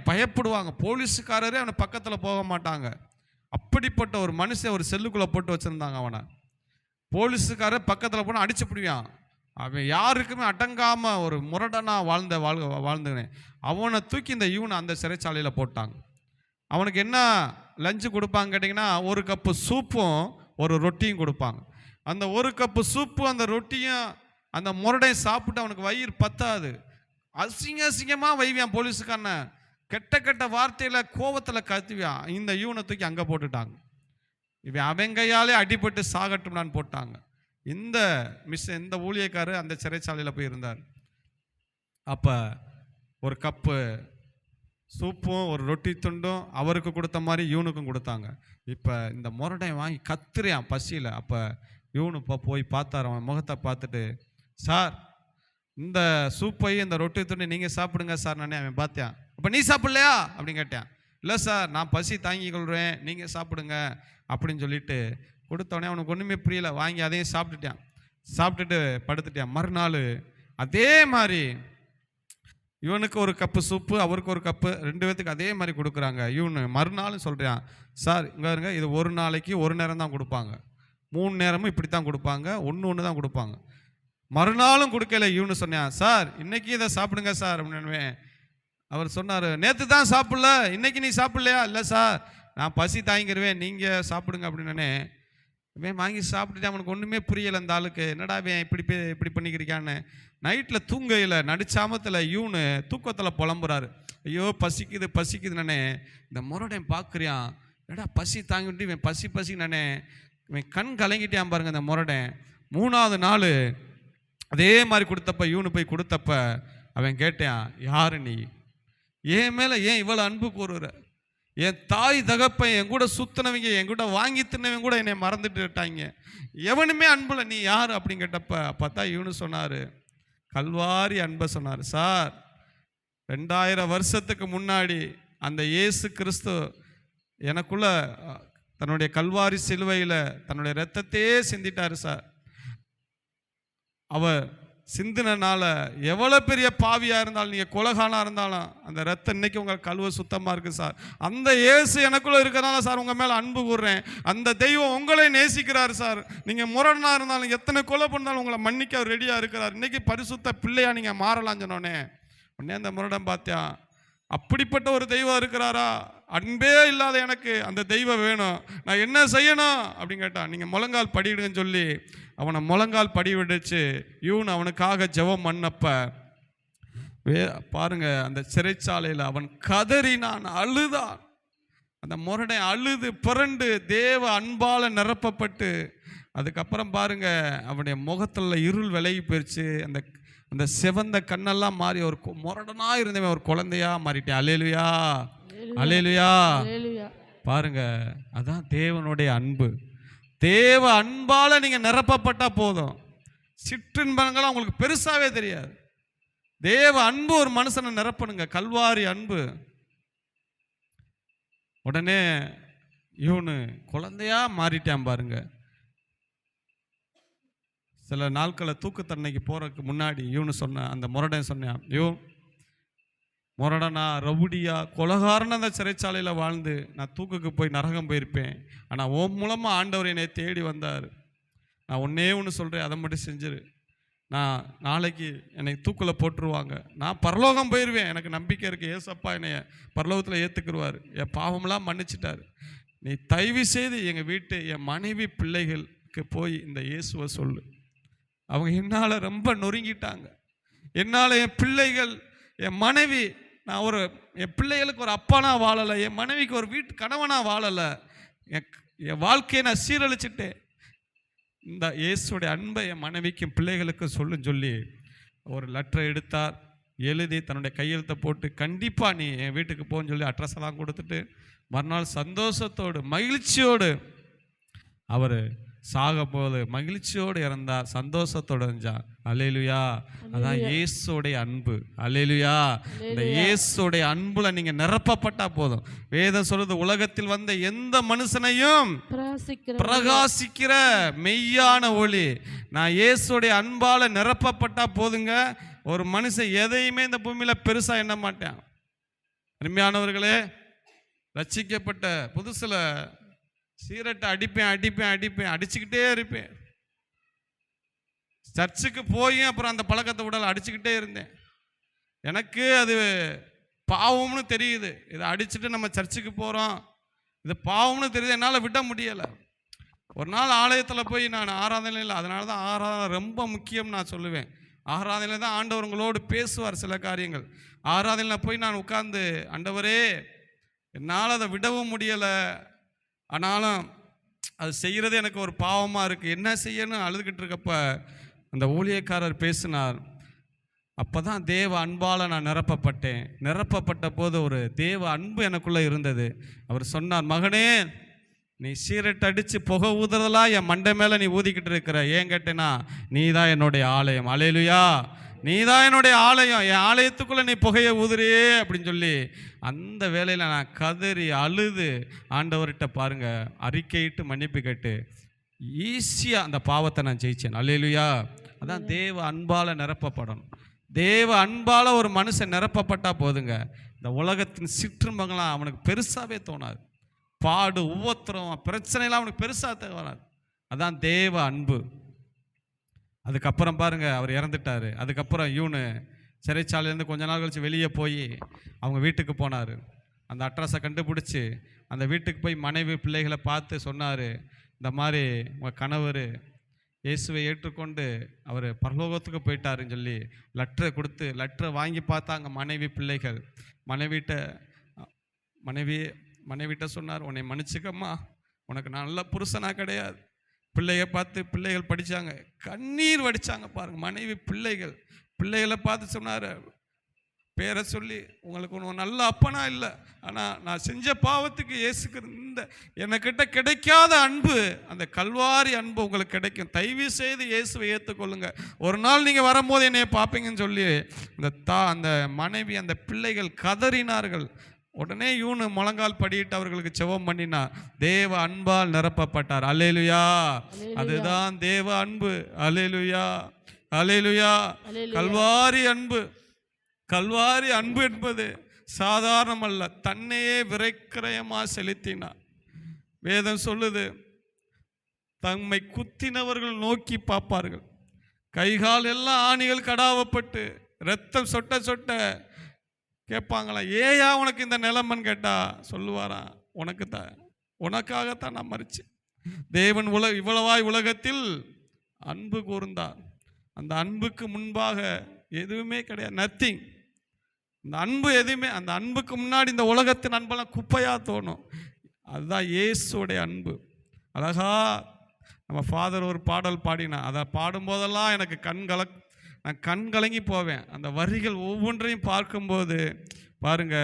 பயப்படுவாங்க. போலீஸுக்காரரே அவனை பக்கத்தில் போக மாட்டாங்க. அப்படிப்பட்ட ஒரு மனுஷன் ஒரு செல்லுக்குள்ளே போட்டு வச்சுருந்தாங்க. அவனை போலீஸுக்காரர் பக்கத்தில் போனால் அடிச்சு பிடிவான். அவன் யாருக்குமே அடங்காமல் ஒரு முரடனாக வாழ்ந்துனேன். அவனை தூக்கி இந்த யூனை அந்த சிறைச்சாலையில் போட்டாங்க. அவனுக்கு என்ன லஞ்சு கொடுப்பாங்க கேட்டிங்கன்னா, 1 கப்பு சூப்பும் 1 ரொட்டியும் கொடுப்பாங்க. அந்த 1 கப்பு சூப்பும் அந்த ரொட்டியும் அந்த முரடையும் சாப்பிட்டு அவனுக்கு வயிறு பத்தாது. அசிங்கமாக வைவியான். போலீஸுக்கான கெட்ட வார்த்தையில் கோவத்தில் கத்துவியான். இந்த யூனை தூக்கி அங்கே போட்டுட்டாங்க. இவன் அவன் கையாலே அடிபட்டு சாகட்டும்னான்னு போட்டாங்க. இந்த ஊழியக்காரர் அந்த சிறைச்சாலையில் போய் இருந்தார். அப்போ 1 கப்பு சூப்பும் 1 ரொட்டி துண்டும் அவருக்கு கொடுத்த மாதிரி யூனுக்கும் கொடுத்தாங்க. இப்போ இந்த முரடை வாங்கி கத்துறியான் பசியில். அப்போ யூனு போய் பார்த்தார். அவன் முகத்தை பார்த்துட்டு, சார் இந்த சூப்பையும் இந்த ரொட்டி துண்டு நீங்கள் சாப்பிடுங்க சார். நானே அவன் பார்த்தேன். அப்போ நீ சாப்பிட்லையா அப்படின்னு கேட்டேன். இல்லை சார், நான் பசி தாங்கி கொள்கிறேன், நீங்கள் சாப்பிடுங்க அப்படின்னு சொல்லிட்டு கொடுத்தோடனே அவனுக்கு ஒன்றுமே புரியல. வாங்கி அதையும் சாப்பிட்டுட்டு படுத்துட்டான். மறுநாள் அதே மாதிரி இவனுக்கு 1 கப்பு சூப்பு, அவருக்கு 1 கப்பு, 2 பேத்துக்கு அதே மாதிரி கொடுக்குறாங்க. இவனு மறுநாள் சொல்கிறான், சார் இங்கே இருங்க, இது 1 நாளைக்கு 1 நேரம் தான் கொடுப்பாங்க, 3 நேரமும் இப்படி தான் கொடுப்பாங்க, ஒன்று தான் கொடுப்பாங்க. மறுநாளும் கொடுக்கல. இவனு சொன்னான், சார் இன்னைக்கு இதை சாப்பிடுங்க சார் அப்படின்னு. அவர் சொன்னார், நேற்று தான் சாப்பிடல, இன்னைக்கு நீ சாப்பிட்லையா? இல்லை சார், நான் பசி தாங்கிடுவேன், நீங்கள் சாப்பிடுங்க அப்படின்னு. இவன் வாங்கி சாப்பிட்டுட்டு அவனுக்கு ஒன்றுமே புரியலை. அந்த ஆளுக்கு என்னடா இவன் இப்படி பண்ணிக்கிறிக்கான்னு. நைட்டில் தூங்கையில் நடுச்சாமத்தில் யூனு தூக்கத்தில் புலம்புறாரு. ஐயோ பசிக்குதுன்னு. இந்த முரடன் பார்க்குறியான், என்னடா பசி தாங்கிட்டு இவன் பசிக்குன்னு. இவன் கண் கலங்கிட்டான் பாருங்க இந்த முரடன். 3ஆவது நாள் அதே மாதிரி கொடுத்தப்ப, யூனு போய் கொடுத்தப்ப அவன் கேட்டான், யாரு நீ? என் மேலே ஏன் இவ்வளோ அன்பு கூறுற? என் தாய் தகப்பன் என் கூட சுத்தினவங்க, என் கூட வாங்கி தின்னவங்க கூட என்னை மறந்துட்டு விட்டாங்க, எவனுமே அன்புல நீ யார் அப்படின்னு கேட்டப்ப பார்த்தா யூனு சொன்னார், கல்வாரி அன்பை சொன்னார். சார் 2000 வருஷத்துக்கு முன்னாடி அந்த இயேசு கிறிஸ்து எனக்குள்ள தன்னுடைய கல்வாரி சிலுவையில் தன்னுடைய இரத்தத்தையே சிந்திட்டாரு சார். அவர் சிந்தினால எவ்வளோ பெரிய பாவியாக இருந்தாலும், நீங்கள் கொலகானாக இருந்தாலும் அந்த ரத்தம் இன்னைக்கு உங்கள் கழுவ சுத்தமாக இருக்குது சார். அந்த இயேசு எனக்குள்ளே இருக்கிறனால சார் உங்கள் மேலே அன்பு கூறுறேன். அந்த தெய்வம் உங்களே நேசிக்கிறார் சார். நீங்கள் முரடனாக இருந்தாலும், எத்தனை கொலை பண்ணாலும் உங்களை மன்னிக்க அவர் ரெடியாக இருக்கிறார். இன்றைக்கி பரிசுத்த பிள்ளையாக நீங்கள் மாறலாம் சொன்னோன்னே உடனே அந்த முரடன் பார்த்தியா, அப்படிப்பட்ட ஒரு தெய்வம் இருக்கிறாரா? அன்பே இல்லாத எனக்கு அந்த தெய்வம் வேணும், நான் என்ன செய்யணும் அப்படின்னு கேட்டான். நீங்கள் முழங்கால் படிடுங்கன்னு சொல்லி அவனை முழங்கால் படி விடுச்சு. யூன் அவனுக்காக ஜெபம் பண்ணப்ப பாருங்க, அந்த சிறைச்சாலையில் அவன் கதறினான், அழுதான். அந்த முரடை அழுது புரண்டு தேவ அன்பால் நிரப்பப்பட்டு, அதுக்கப்புறம் பாருங்க அவனுடைய முகத்தில் இருள் விலகி போயிடுச்சு. அந்த சிவந்த கண்ணெல்லாம் மாறி ஒரு முரடனாக இருந்தவன் ஒரு குழந்தையா மாறிட்டேன். அல்லேலூயா, அல்லேலூயா. பாருங்க, அதான் தேவனுடைய அன்பு. தேவ அன்பால நீங்க நிரப்பப்பட்டா போதும். சிற்றின்பங்களாம் உங்களுக்கு பெருசாவே தெரியாது. தேவ அன்பு ஒரு மனுஷனை நிரப்பணுங்க, கல்வாரி அன்பு. உடனே இவனு குழந்தையா மாறிட்டான் பாருங்க. சில நாட்களை தூக்கு தண்டனைக்கு போறதுக்கு முன்னாடி இவனு சொன்ன அந்த முரடன் சொன்னான், ஐயோ முரடனா, ரவுடியா, கொலகாரன் அந்த சிறைச்சாலையில் வாழ்ந்து நான் தூக்குக்கு போய் நரகம் போயிருப்பேன். ஆனால் உன் மூலமாக ஆண்டவர் என்னை தேடி வந்தார். நான் ஒன்றே ஒன்று சொல்கிறேன், அதை மட்டும் செஞ்சிரு. நான் நாளைக்கு என்னை தூக்கில் போட்டுருவாங்க, நான் பரலோகம் போயிடுவேன். எனக்கு நம்பிக்கை இருக்குது, ஏசப்பா என்னைய பரலோகத்தில் ஏற்றுக்குருவார், என் பாவம்லாம் மன்னிச்சிட்டார். நீ தயவு செய்து எங்கள் வீட்டு என் மனைவி பிள்ளைகளுக்கு போய் இந்த இயேசுவை சொல்லு. அவங்க என்னால் ரொம்ப நொறுங்கிட்டாங்க. என்னால் என் பிள்ளைகள், என் மனைவி, நான் என் பிள்ளைகளுக்கு ஒரு அப்பானா வாழலை, என் மனைவிக்கு ஒரு வீட்டு கணவனாக வாழலை, என் வாழ்க்கையை நான் சீரழிச்சிட்டேன். இந்த இயேசுடைய அன்பை என் மனைவிக்கும் பிள்ளைகளுக்கும் சொல்லி ஒரு லெட்டர் எடுத்தார். எழுதி தன்னுடைய கையெழுத்தை போட்டு, கண்டிப்பாக நீ என் வீட்டுக்கு போன்னு சொல்லி அட்ரஸ் எல்லாம் கொடுத்துட்டு மறுநாள் சந்தோஷத்தோடு மகிழ்ச்சியோடு அவர் சாகும்போது மகிழ்ச்சியோடு இறந்தார், சந்தோஷத்தோடு இருந்தார். அல்லேலூயா. அதான் இயேசுடைய அன்பு. அல்லேலூயா. இந்த இயேசுடைய அன்புல நீங்க நிரப்பப்பட்டா போதும். வேதம் சொல்லுது, உலகத்தில் வந்த எந்த மனுஷனையும் பிரகாசிக்கிற மெய்யான ஒளி. நான் இயேசுடைய அன்பால நிரப்பப்பட்டா போதுங்க. ஒரு மனுஷன் எதையுமே இந்த பூமியில பெருசா எண்ண மாட்டான். அருமையானவர்களே, ரட்சிக்கப்பட்ட புதுசுல சீரட்டை அடிப்பேன் அடிச்சுக்கிட்டே இருப்பேன். சர்ச்சுக்கு போய் அப்புறம் அந்த பழக்கத்தை உடல் அடிச்சுக்கிட்டே இருந்தேன். எனக்கு அது பாவம்னு தெரியுது. இதை அடிச்சுட்டு நம்ம சர்ச்சுக்கு போகிறோம், இது பாவம்னு தெரியுது, என்னால் விட முடியலை. ஒரு நாள் ஆலயத்தில் போய் நான் ஆராதனையில், அதனால தான் ஆராதனை ரொம்ப முக்கியம் நான் சொல்லுவேன். ஆராதனையில் தான் ஆண்டவர் உங்களோடு பேசுவார் சில காரியங்கள். ஆராதனையில் போய் நான் உட்கார்ந்து, ஆண்டவரே என்னால் அதை விடவும் முடியலை, ஆனாலும் அது செய்கிறது எனக்கு ஒரு பாவமாக இருக்குது, என்ன செய்யணும் அழுதுகிட்டு இருக்கப்ப அந்த ஊழியக்காரர் பேசினார். அப்போ தான் தேவ அன்பால் நான் நிரப்பப்பட்ட போது ஒரு தேவ அன்பு எனக்குள்ளே இருந்தது. அவர் சொன்னார், மகனே நீ சீரட் அடித்து புகை ஊதுறதெல்லாம் என் மண்டை மேலே நீ ஊதிக்கிட்டு இருக்கிற, ஏன் கேட்டேன்னா நீ தான் என்னுடைய ஆலயம். அல்லேலூயா. நீ தான் என்னுடைய ஆலயம், என் ஆலயத்துக்குள்ளே நீ புகையை ஊதுறியே அப்படின்னு சொல்லி அந்த வேலையில் நான் கதறி அழுது ஆண்டவர்கிட்ட பாருங்க அறிக்கையிட்டு மன்னிப்பு கேட்டு ஈஸியாக அந்த பாவத்தை நான் ஜெயிச்சேன். அல்லேலூயா. அதான் தேவ அன்பால் நிரப்பப்படணும். தேவ அன்பால் ஒரு மனுஷன் நிரப்பப்பட்டா போதுங்க, இந்த உலகத்தின் சிற்றும்பங்களாம் அவனுக்கு பெருசாகவே தோணாது. பாடு, உபத்திரம், பிரச்சனைலாம் அவனுக்கு பெருசாக தோணாது. அதான் தேவ அன்பு. அதுக்கப்புறம் பாருங்க, அவர் இறந்துட்டார். அதுக்கப்புறம் இவனு சிறைச்சாலையிலேருந்து கொஞ்ச நாள் கழிச்சு வெளியே போய் அவங்க வீட்டுக்கு போனார். அந்த அட்ரஸை கண்டுபிடிச்சி அந்த வீட்டுக்கு போய் மனைவி பிள்ளைகளை பார்த்து சொன்னார், இந்த மாதிரி உங்கள் கணவர் இயேசுவை ஏற்றுக்கொண்டு அவர் பரலோகத்துக்கு போயிட்டாருன்னு சொல்லி லெட்டரை கொடுத்து, லெட்டரை வாங்கி பார்த்தாங்க மனைவி பிள்ளைகள். மனைவிட்ட சொன்னார், உன்னை மன்னிச்சுக்கம்மா, உனக்கு நல்ல புருஷனாக கிடையாது. பிள்ளையை பார்த்து பிள்ளைகள் படித்தாங்க, கண்ணீர் வடித்தாங்க பாருங்கள். மனைவி பிள்ளைகளை பார்த்து சொன்னார், பேரை சொல்லி, உங்களுக்கு ஒன்று நல்ல அப்பனா இல்லை, ஆனால் நான் செஞ்ச பாவத்துக்கு இயேசுக்கு இந்த என்கிட்ட கிடைக்காத அன்பு, அந்த கல்வாரி அன்பு உங்களுக்கு கிடைக்கும். தயவு செய்து இயேசுவை ஏற்றுக்கொள்ளுங்க. ஒரு நாள் நீங்கள் வரும்போது என்னைய பார்ப்பீங்கன்னு சொல்லி அந்த மனைவி அந்த பிள்ளைகள் கதறினார்கள். உடனே இவனு முழங்கால் படியிட்டு அவர்களுக்கு செவம் பண்ணினா தேவ அன்பால் நிரப்பப்பட்டார். அல்லேலூயா. அதுதான் தேவ அன்பு. அல்லேலூயா. அல்லேலூயா. கல்வாரி அன்பு என்பது சாதாரணமல்ல, தன்னையே விரைக்கிரயமா செலுத்தினார். வேதம் சொல்லுது, தம்மை குத்தினவர்கள் நோக்கி பார்ப்பார்கள், கைகால் எல்லாம் ஆணிகள் கடாவப்பட்டு ரத்தம் சொட்ட சொட்ட கேட்பாங்களா, ஏயா உனக்கு இந்த நிலைமைன்னு கேட்டா சொல்லுவாரா, உனக்காகத்தான் நான் மறிச்சேன். தேவன் இவ்வளவாய் உலகத்தில் அன்பு கூர்ந்தார். அந்த அன்புக்கு முன்பாக எதுவுமே கிடையாது, நத்திங். இந்த அன்பு எதுவுமே, அந்த அன்புக்கு முன்னாடி இந்த உலகத்தின் அன்பெல்லாம் குப்பையாக தோணும். அதுதான் இயேசுடைய அன்பு. அழகா நம்ம ஃபாதர் ஒரு பாடல் பாடினா, அதை பாடும்போதெல்லாம் எனக்கு நான் கண் கலங்கி போவேன். அந்த வரிகள் ஒவ்வொன்றையும் பார்க்கும்போது பாருங்க,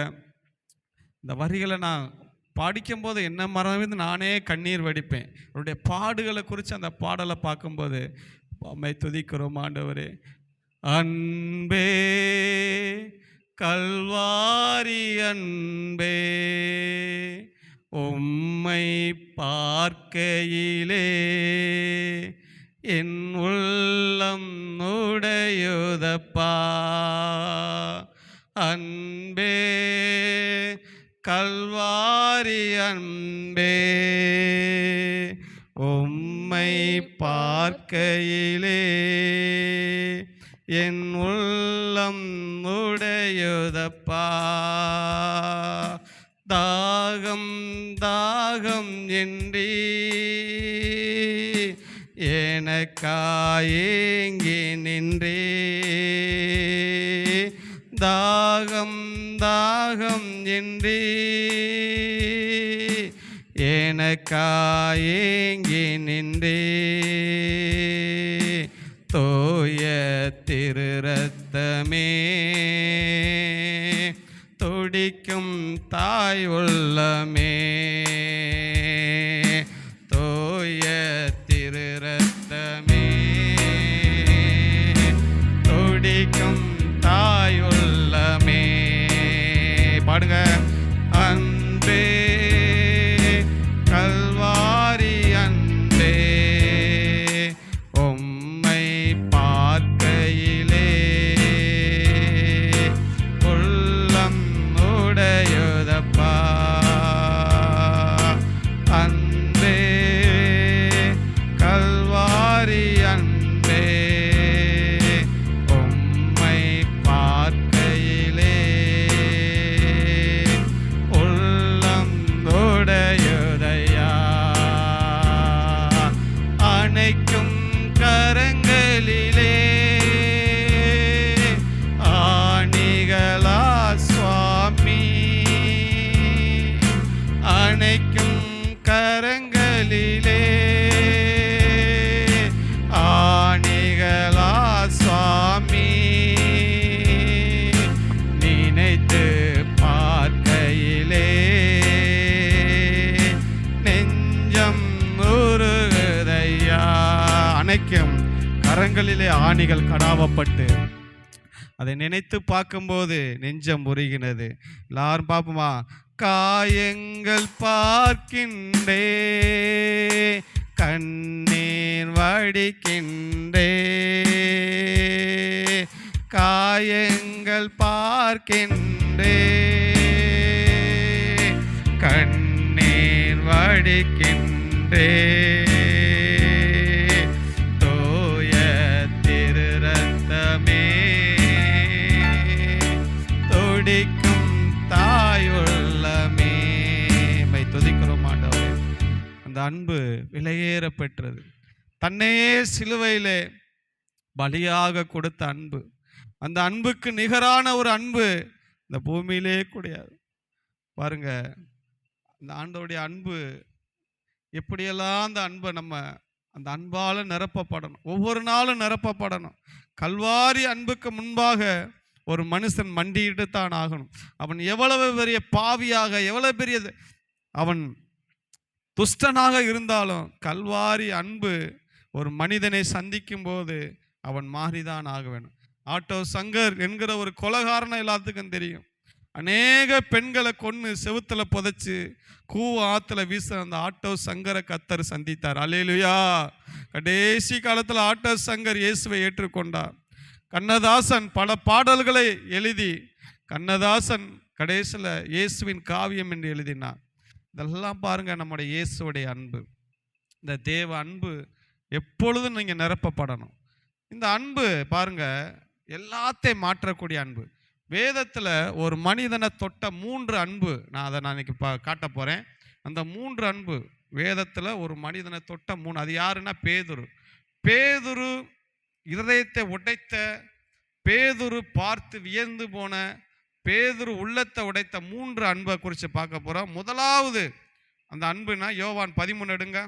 இந்த வரிகளை நான் படிக்கும்போது என்ன மறந்து நானே கண்ணீர் வடிப்பேன். அவருடைய பாடுகளை குறித்து அந்த பாடலை பார்க்கும்போது, அம்மை துதிக்கிறோம் ஆண்டவரே. அன்பே கல்வாரி அன்பே, உம்மை பார்க்கையிலே என் உள்ளம் நுடையுதப்பா. அன்பே கல்வாரி அன்பே உம்மை பார்க்கையிலே என் உள்ளம் உடையுதப்பா. தாகம் தாகம் என்றீ எனக்காயேங்கி நின்றே. தாகம் தாகம் என்றீ எனக்காயேங்கி நின்றே. தோய திரு ரத்தமே துடிக்கும் தாய் உள்ளமே. தோய திரு ரத்தமே துடிக்கும் தாய் உள்ளமே. பாடுங்க. அன்பே கல்வாரி அன்பே உம்மை பார்க்கையிலே உள்ளம் உடையுதப்பா. அன்பே கல்வாரி அன்பே உம்மை பார்க்கையிலே உள்ளம் உடையுதையா. அணைக்கும் கரங்களிலே ஆணிகளா சுவாமி. அணைக்கும் கரங்களிலே ஆணிகளா சுவாமி. நினைத்து பார்க்கையிலே நெஞ்சம் உருகுதையா. அணைக்கும் கரங்களிலே ஆணிகள் கடாவப்பட்டு அதை நினைத்து பார்க்கும்போது நெஞ்சம் உருகினது. எல்லாரும் பார்ப்போமா? காயங்கள் பார்க்கின்றே கண்ணீர் வடிக்கின்றே. காயங்கள் பார்க்கின்றே கண்ணீர் வடிக்கின்றே. தோய திரு ரத்தமே துடிக்கும் தாயுள்ளமே. மை துதிக்கிறோம் ஆண்டவரே. அந்த அன்பு விலையேற பெற்றது. தன்னையே சிலுவையிலே பலியாக கொடுத்த அன்பு. அந்த அன்புக்கு நிகரான ஒரு அன்பு இந்த பூமியிலே கிடையாது. பாருங்க, அந்த ஆண்டவருடைய அன்பு எப்படியெல்லாம் அந்த அன்பை நம்ம அந்த அன்பால் நிரப்பப்படணும். ஒவ்வொரு நாளும் நிரப்பப்படணும். கல்வாரி அன்புக்கு முன்பாக ஒரு மனுஷன் மண்டியிட்டு தான் ஆகணும். அவன் எவ்வளவு பெரிய பாவியாக, எவ்வளவு பெரிய அவன் துஷ்டனாக இருந்தாலும் கல்வாரி அன்பு ஒரு மனிதனை சந்திக்கும் போது அவன் மாறிதான் ஆக வேணும். ஆட்டோ சங்கர் என்கிற ஒரு கொலைகாரனை எல்லாத்துக்கும் தெரியும். அநேக பெண்களை கொன்று செவுத்துல புதைச்சு ஆத்துல வீச அந்த ஆட்டோ சங்கரை கத்தர் சந்தித்தார். அல்லேலூயா. கடைசி காலத்தில் ஆட்டோ சங்கர் இயேசுவை ஏற்றுக்கொண்டார். கண்ணதாசன் பல பாடல்களை எழுதி கண்ணதாசன் கடைசியில் இயேசுவின் காவியம் என்று எழுதினார். இதெல்லாம் பாருங்க, நம்முடைய இயேசுடைய அன்பு. இந்த தேவ அன்பு எப்பொழுதும் நீங்கள் நிரப்பப்படணும். இந்த அன்பு பாருங்க எல்லாத்தையும் மாற்றக்கூடிய அன்பு. வேதத்தில் ஒரு மனிதனை தொட்ட 3 அன்பு நான் இன்னைக்கு காட்ட போகிறேன். அந்த 3 அன்பு வேதத்தில் ஒரு மனிதனை தொட்ட 3. அது யாருன்னா பேதுரு. பேதுரு இருதயத்தை உடைத்த, பேதுரு பார்த்து வியந்து போன, பேதுரு உள்ளத்தை உடைத்த 3 அன்பை குறித்து பார்க்க போகிறோம். முதலாவது அந்த அன்புனா யோவான் 13 எடுங்க.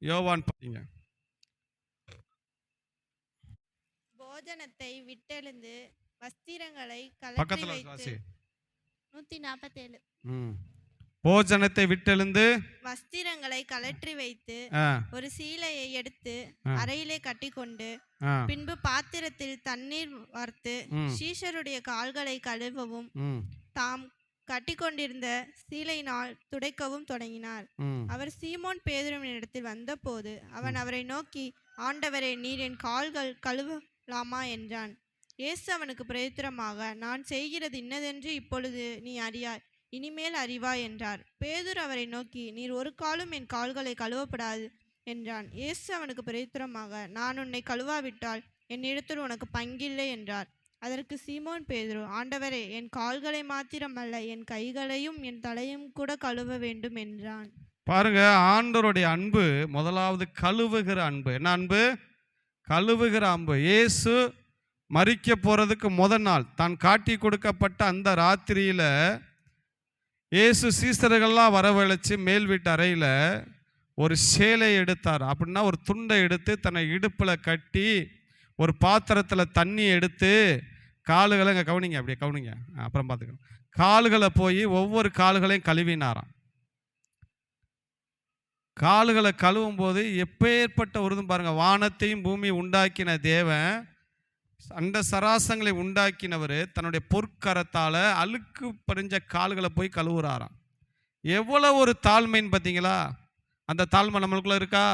யோவான் படிங்க. போஜனத்தை விட்டெழுந்து வஸ்திரங்களை பக்கத்துல கழற்றி வைத்து 147 போஜனத்தை விட்டெழுந்து வஸ்திரங்களை கழற்றி வைத்து ஒரு சீலையை எடுத்து அறையிலே கட்டிக்கொண்டு பின்பு பாத்திரத்தில் தண்ணீர் வார்த்து சீஷருடைய கால்களை கழுவவும் தாம் கட்டிக்கொண்டிருந்த சீலையினால் துடைக்கவும் தொடங்கினார். அவர் சீமோன் பேதுருவின் இடத்தில் வந்தபோது அவன் அவரை நோக்கி, ஆண்டவரே, நீர் என் கால்கள் கழுவலாமா என்றான். இயேசு அவனுக்கு பிரயுத்தரமாக, நான் செய்கிறது இன்னதென்று இப்பொழுது நீ அறியாய், இனிமேல் அறிவாய் என்றார். பேதுரு அவரை நோக்கி, நீர் ஒரு காலும் என் கால்களை கழுவப்படாது என்றான். இயேசு அவனுக்கு பிரயுத்தரமாக, நான் உன்னை கழுவாவிட்டால் என்னிடத்தில் உனக்கு பங்கில்லை என்றார். அதற்கு சீமோன் பேதுரு, ஆண்டவரே, என் கால்களை மாத்திரமல்ல, என் கைகளையும் என் தலையும் கூட கழுவ வேண்டும் என்றான். பாருங்க, ஆண்டவருடைய அன்பு முதலாவது கழுவுகிற அன்பு. என்ன அன்பு? கழுவுகிற அன்பு. இயேசு மரிக்க போறதுக்கு முதல் நாள் தான் காட்டி கொடுக்கப்பட்ட அந்த ராத்திரியில இயேசு சீசர்கள்லாம் வரவழைச்சு மேல் வீட்டு அறையில ஒரு சேலை எடுத்தார். அப்படின்னா ஒரு துண்டை எடுத்து தன்னை இடுப்புல கட்டி ஒரு பாத்திரத்துல தண்ணி எடுத்து காலுகளை இங்கே கவனிங்க, அப்படியே கவனிங்க, அப்புறம் பார்த்துக்கணும். கால்களை போய் ஒவ்வொரு கால்களையும் கழுவினாராம். கால்களை கழுவும் போது எப்பேற்பட்ட ஒரு பாருங்க, வானத்தையும் பூமி உண்டாக்கின தேவன், அண்ட சராசங்களை உண்டாக்கினவர் தன்னுடைய பொற்கரத்தால அழுக்கு பறிஞ்ச கால்களை போய் கழுவுறாராம். எவ்வளவு ஒரு தாழ்மைன்னு பார்த்தீங்களா? அந்த தாழ்மை நம்மளுக்குள்ள இருக்கா?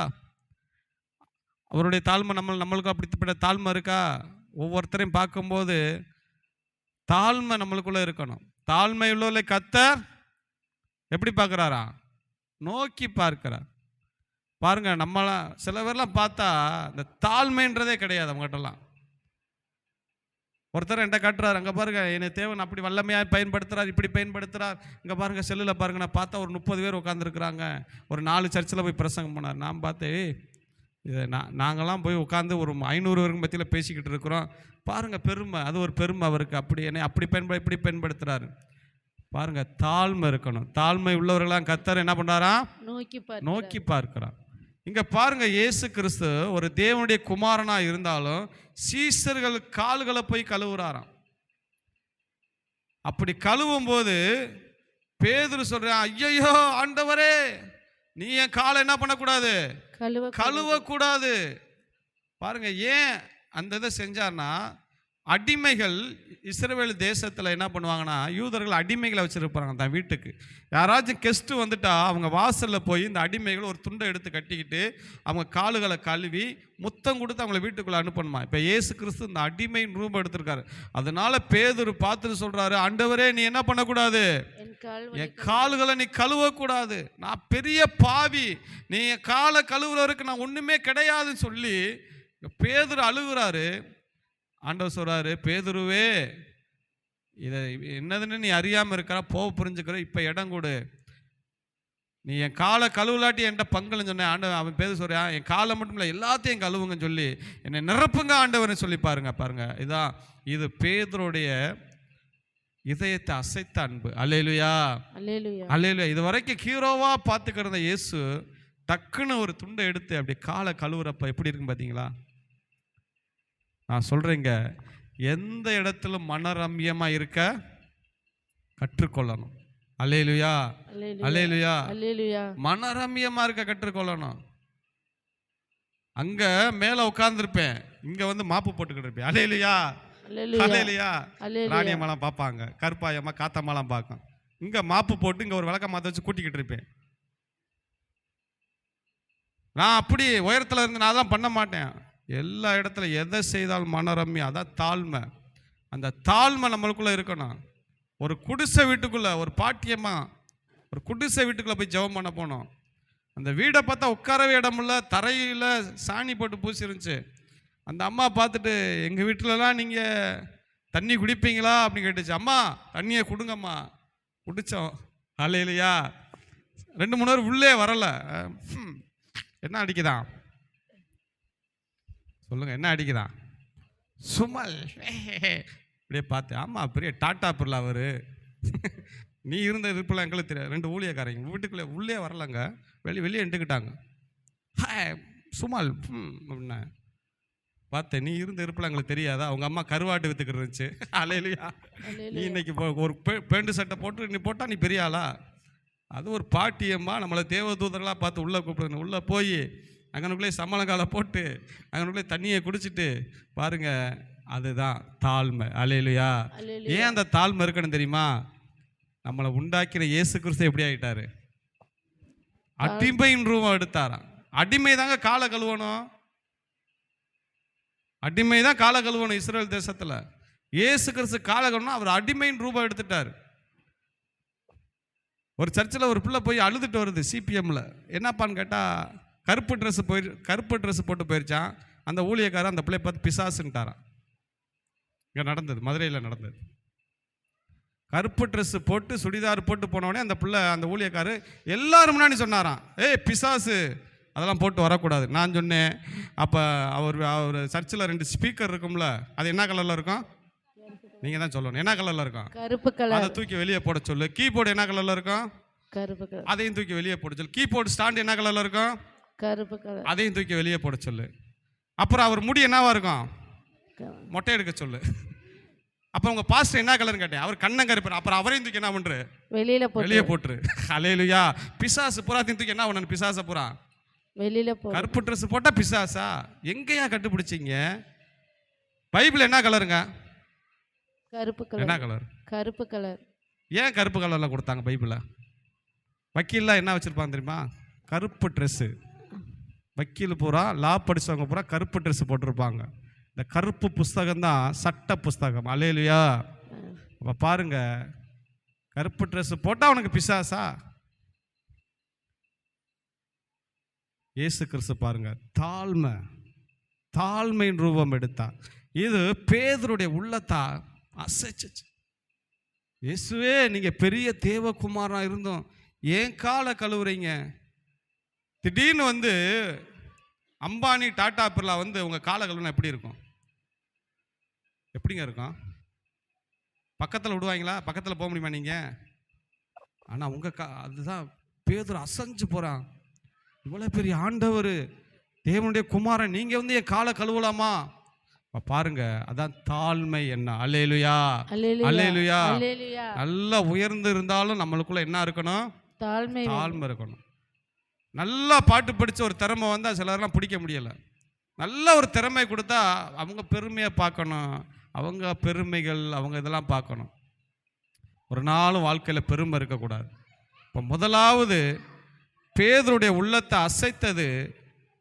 அவருடைய தாழ்மை நம்மளுக்கு அப்படிப்பட்ட தாழ்மை இருக்கா? ஒவ்வொருத்தரையும் பார்க்கும்போது தாழ்மை நம்மளுக்குள்ள இருக்கணும். தாழ்மை உள்ளவர்களை கர்த்தர் எப்படி பார்க்குறாரா? நோக்கி பார்க்கிறார். பாருங்க, நம்மளாம் சில பேர்லாம் பார்த்தா இந்த தாழ்மைன்றதே கிடையாது அவங்ககிட்டலாம். ஒருத்தர் என்கிட்ட காட்டுறாரு, அங்கே பாருங்க என்னை தேவன் அப்படி வல்லமையாக பயன்படுத்துகிறார், இப்படி பயன்படுத்துகிறார். இங்கே பாருங்க செல்லில் பாருங்க, நான் பார்த்தா ஒரு 30 பேர் உட்காந்துருக்குறாங்க. ஒரு 4 சர்ச்சில் போய் பிரசங்கம் பண்ணார். நான் பார்த்தேன், இதை நாங்கள்லாம் போய் உட்காந்து ஒரு 500 பேருக்கு மத்தியில் பேசிக்கிட்டு இருக்கிறோம். பாருங்கள் பெருமை, அது ஒரு பெருமை அவருக்கு. அப்படி என்னை அப்படி இப்படி பயன்படுத்துகிறாரு. பாருங்க, தாழ்மை இருக்கணும். தாழ்மை உள்ளவர்களாம் கர்த்தர் என்ன பண்ணுறாரா? நோக்கி பார்க்கிறார். இங்கே பாருங்க, இயேசு கிறிஸ்து ஒரு தேவனுடைய குமாரனாக இருந்தாலும் சீசர்கள் கால்களை போய் கழுவுறாராம். அப்படி கழுவும் போது பேதுரு சொல்றான், ஐயோ ஆண்டவரே, நீ என் காலை என்ன பண்ணக்கூடாது? கழுவக்கூடாது. பாருங்க, ஏன் அந்த இதை செஞ்சார்னா, அடிமைகள் இஸ்ரவேல் தேசத்தில் என்ன பண்ணுவாங்கன்னா, யூதர்கள் அடிமைகளை வச்சுருப்பாங்க தான் வீட்டுக்கு. யாராச்சும் கெஸ்ட்டு வந்துட்டா அவங்க வாசலில் போய் இந்த அடிமைகள் ஒரு துண்டை எடுத்து கட்டிக்கிட்டு அவங்க காலுகளை கழுவி முத்தம் கொடுத்து அவங்கள வீட்டுக்குள்ளே அனுப்பணுமா. இப்போ இயேசு கிறிஸ்து இந்த அடிமை ரூபம் எடுத்திருக்காரு. அதனால பேதுரு பார்த்துட்டு சொல்கிறாரு, ஆண்டவரே, நீ என்ன பண்ணக்கூடாது? என் கால்களை நீ கழுவக்கூடாது. நான் பெரிய பாவி, நீ என் காலை கழுவுறவருக்கு நான் ஒன்றுமே கிடையாதுன்னு சொல்லி பேதுரு அழுகுறாரு. ஆண்டவர் சொல்றாரு, பேதுருவே, இதை என்னதுன்னு நீ அறியாமல் இருக்கிற, புரிஞ்சுக்கிற, இப்போ இடம் கொடு. நீ என் காலை கழுவுலாட்டி என்கிட்ட பங்குன்னு சொன்னேன். ஆண்டவர் அவன் பேர் சொல்றான், என் காலை மட்டும் இல்லை எல்லாத்தையும் கழுவுங்கன்னு சொல்லி என்னை நிரப்புங்க ஆண்டவர்னு சொல்லி பாருங்க. இதான் இது பேதுருடைய இதயத்தை அசைத்த அன்பு. அல்லேலூயா, அல்லேலூயா. இது வரைக்கும் ஹீரோவா பார்த்துக்கிற இயேசு டக்குன்னு ஒரு துண்டை எடுத்து அப்படி காலை கழுவுறப்ப எப்படி இருக்கும் பார்த்தீங்களா? நான் சொல்கிறேங்க, எந்த இடத்துல மனரம்யமாக இருக்க கற்றுக்கொள்ளணும். அல்லேலூயா, அல்லேலூயா, அல்லேலூயா. மனரம்யமாக இருக்க கற்றுக்கொள்ளணும். அங்கே மேலே உட்காந்துருப்பேன், இங்கே வந்து மாப்பு போட்டுக்கிட்டு இருப்பேன். அல்லேலூயா, அல்லேலூயா. ராணியம்மாலாம் பார்ப்பாங்க, கருப்பாயம்மா காத்தம்மாலாம் பார்க்கும். இங்கே மாப்பு போட்டு இங்கே ஒரு விளக்க மாற்ற வச்சு கூட்டிக்கிட்டு இருப்பேன். நான் அப்படி உயரத்தில் இருந்து நான் அதெல்லாம் பண்ண மாட்டேன். எல்லா இடத்துல எதை செய்தாலும் மனரம்யம், அதான் தாழ்மை. அந்த தாழ்மை நம்மளுக்குள்ளே இருக்கணும். ஒரு குடிசை வீட்டுக்குள்ளே ஒரு பாட்டியம்மா ஒரு குடிசை வீட்டுக்குள்ளே போய் ஜெபம் பண்ண போனோம். அந்த வீடை பார்த்தா உட்காரவே இடமில்ல, தரையில் சாணி போட்டு பூசி இருந்துச்சு. அந்த அம்மா பார்த்துட்டு, எங்கள் வீட்டிலலாம் நீங்கள் தண்ணி குடிப்பீங்களா அப்படின்னு கேட்டுச்சு. அம்மா தண்ணியை கொடுங்கம்மா. குடித்தோம். அல்லேலூயா. 2-3 பேர் உள்ளே வரலை. என்ன அடிக்குதான் சொல்லுங்க, என்ன அடிக்குதான்? சுமல் இப்படியே பார்த்தேன். ஆமாம், பெரிய டாட்டா பிள்ளை அவர். நீ இருந்த இருப்பில் எங்களுக்கு தெரியாது. 2 ஊழியக்காரங்க வீட்டுக்குள்ளே உள்ளே வரலங்க, வெளியே நின்றுக்கிட்டாங்க. சுமல் அப்படின்னா பார்த்தேன், நீ இருந்த இருப்பில் எங்களுக்கு தெரியாதா? அவங்க அம்மா கருவாட்டு வித்துக்கிட்டு இருந்துச்சு. அல்லேலூயா. நீ இன்னைக்கு ஒரு பேண்ட் சட்டை போட்டு நீ போட்டால் நீ பெரிய ஆளா? அது ஒரு பாட்டியம்மா நம்மளை தேவதூதர்களாக பார்த்து உள்ளே கூப்பிடுங்க. உள்ளே போய் அங்கனுக்குள்ளே சம்மளங்காலை போட்டு அங்கனுக்குள்ளே தண்ணியை குடிச்சிட்டு பாருங்க, அதுதான் தாழ்மை. அல்லேலூயா. ஏன் அந்த தாழ்மை இருக்கணும் தெரியுமா? நம்மளை உண்டாக்கிற இயேசு கிறிஸ்து எப்படி ஆகிட்டாரு? அடிமையின் ரூபம் எடுத்தாராம். அடிமை தாங்க காலை கழுவணும். அடிமை தான் காலை கழுவணும் இஸ்ரேல் தேசத்தில். இயேசு கிறிஸ்து காலை கழுவணும், அவர் அடிமையின் ரூபம் எடுத்துட்டார். ஒரு சர்ச்சில் ஒரு பிள்ளை போய் அழுதுட்டு வருது சிபிஎம்மில். என்னப்பான்னு கேட்டால் கருப்பு ட்ரெஸ் போட்டு போயிருச்சான். அந்த ஊழியக்காரர் அந்த பிள்ளைய பார்த்து பிசாசுன்ட்டாரான். இங்கே நடந்தது, மதுரையில் நடந்தது. கருப்பு ட்ரெஸ்ஸு போட்டு சுடிதார் போட்டு போனோடனே அந்த பிள்ளை, அந்த ஊழியக்காரர் எல்லாரும் முன்னாடி சொன்னாராம், ஏய் பிசாசு அதெல்லாம் போட்டு வரக்கூடாது. நான் சொன்னேன், அப்போ அவர் சர்ச்சில் 2 ஸ்பீக்கர் இருக்கும்ல, அது என்ன கலரில் இருக்கும்? நீங்கள் தான் சொல்லணும். என்ன கலரில் இருக்கும்? கருப்பு கலர். அதை தூக்கி வெளியே போட சொல்லு. கீபோர்டு என்ன கலரில் இருக்கும்? கருப்பு கலர். அதையும் தூக்கி வெளியே போட சொல்லு. கீபோர்டு ஸ்டாண்டு என்ன கலரில் இருக்கும்? கருப்பு கலர். அதையும் தூக்கி வெளியே போட சொல்லு. அப்புறம் அவர் முடி என்னவா இருக்கும்? மொட்டை எடுக்க சொல்லு. அப்போ உங்கள் பாஸ்டர் என்ன கலர்னு கேட்டேன். அவர் கண்ணங்கருப்பார். அப்புறம் அவரையும் தூக்கி என்ன பண்ணுற? வெளியே போட்டுரு. அல்லேலூயா. பிசாசு புறாத்தையும் தூக்கி என்ன பண்ணு? பிசாசை புறா வெளியில போ. கருப்பு ட்ரெஸ் போட்டா பிசாசா? எங்கேயா கண்டுபிடிச்சிங்க? பைபிள் என்ன கலருங்க? கருப்பு கலர். என்ன கலர்? கருப்பு கலர். ஏன் கருப்பு கலரில் கொடுத்தாங்க பைபிளை? வக்கீல்லாம் என்ன வச்சுருப்பாங்க தெரியுமா? கருப்பு ட்ரெஸ்ஸு. வக்கீல் பூரா, லா படித்தவங்க பூரா கருப்பு ட்ரெஸ்ஸு போட்டிருப்பாங்க. இந்த கருப்பு புஸ்தகம் தான் சட்ட புஸ்தகம். அல்லேலூயா. அப்போ பாருங்க, கருப்பு ட்ரெஸ்ஸு போட்டால் அவனுக்கு பிசாசா? இயேசு கிறிஸ்து பாருங்க, தாழ்மையின் ரூபம் எடுத்தா. இது பேதுருடைய உள்ளத்தா அசைச்சிச்சு. இயேசுவே, நீங்க பெரிய தேவகுமாரா இருந்தோம், ஏன் காலை கழுவுறீங்க? திடீர்னு அம்பானி டாடா பிர்லா உங்க காலை கழுவுனா எப்படி இருக்கும்? எப்படிங்க இருக்கும்? பக்கத்தில் விடுவாங்களா? பக்கத்தில் போக முடியுமா நீங்க? ஆனா அதுதான் பேதுரு அசைஞ்சு போறான். இவ்வளவு பெரிய ஆண்டவர், தேவனுடைய குமாரன், நீங்க என் காலை கழுவலாமா? பாருங்க, அதான் தாழ்மை. என்ன? அல்லேலூயா, அல்லேலூயா. நல்லா உயர்ந்து இருந்தாலும் நம்மளுக்குள்ள என்ன இருக்கணும்? தாழ்மை இருக்கணும். நல்லா பாட்டு படிச்ச ஒரு திறமை வந்தா சிலர்லாம் பிடிக்க முடியல. நல்ல ஒரு திறமை கொடுத்தா அவங்க பெருமையை பார்க்கணும், அவங்க பெருமைகள், அவங்க இதெல்லாம் பார்க்கணும். ஒரு நாளும் வாழ்க்கையில் பெருமை இருக்கக்கூடாது. இப்போ முதலாவது பேதுருடைய உள்ளத்தை அசைத்தது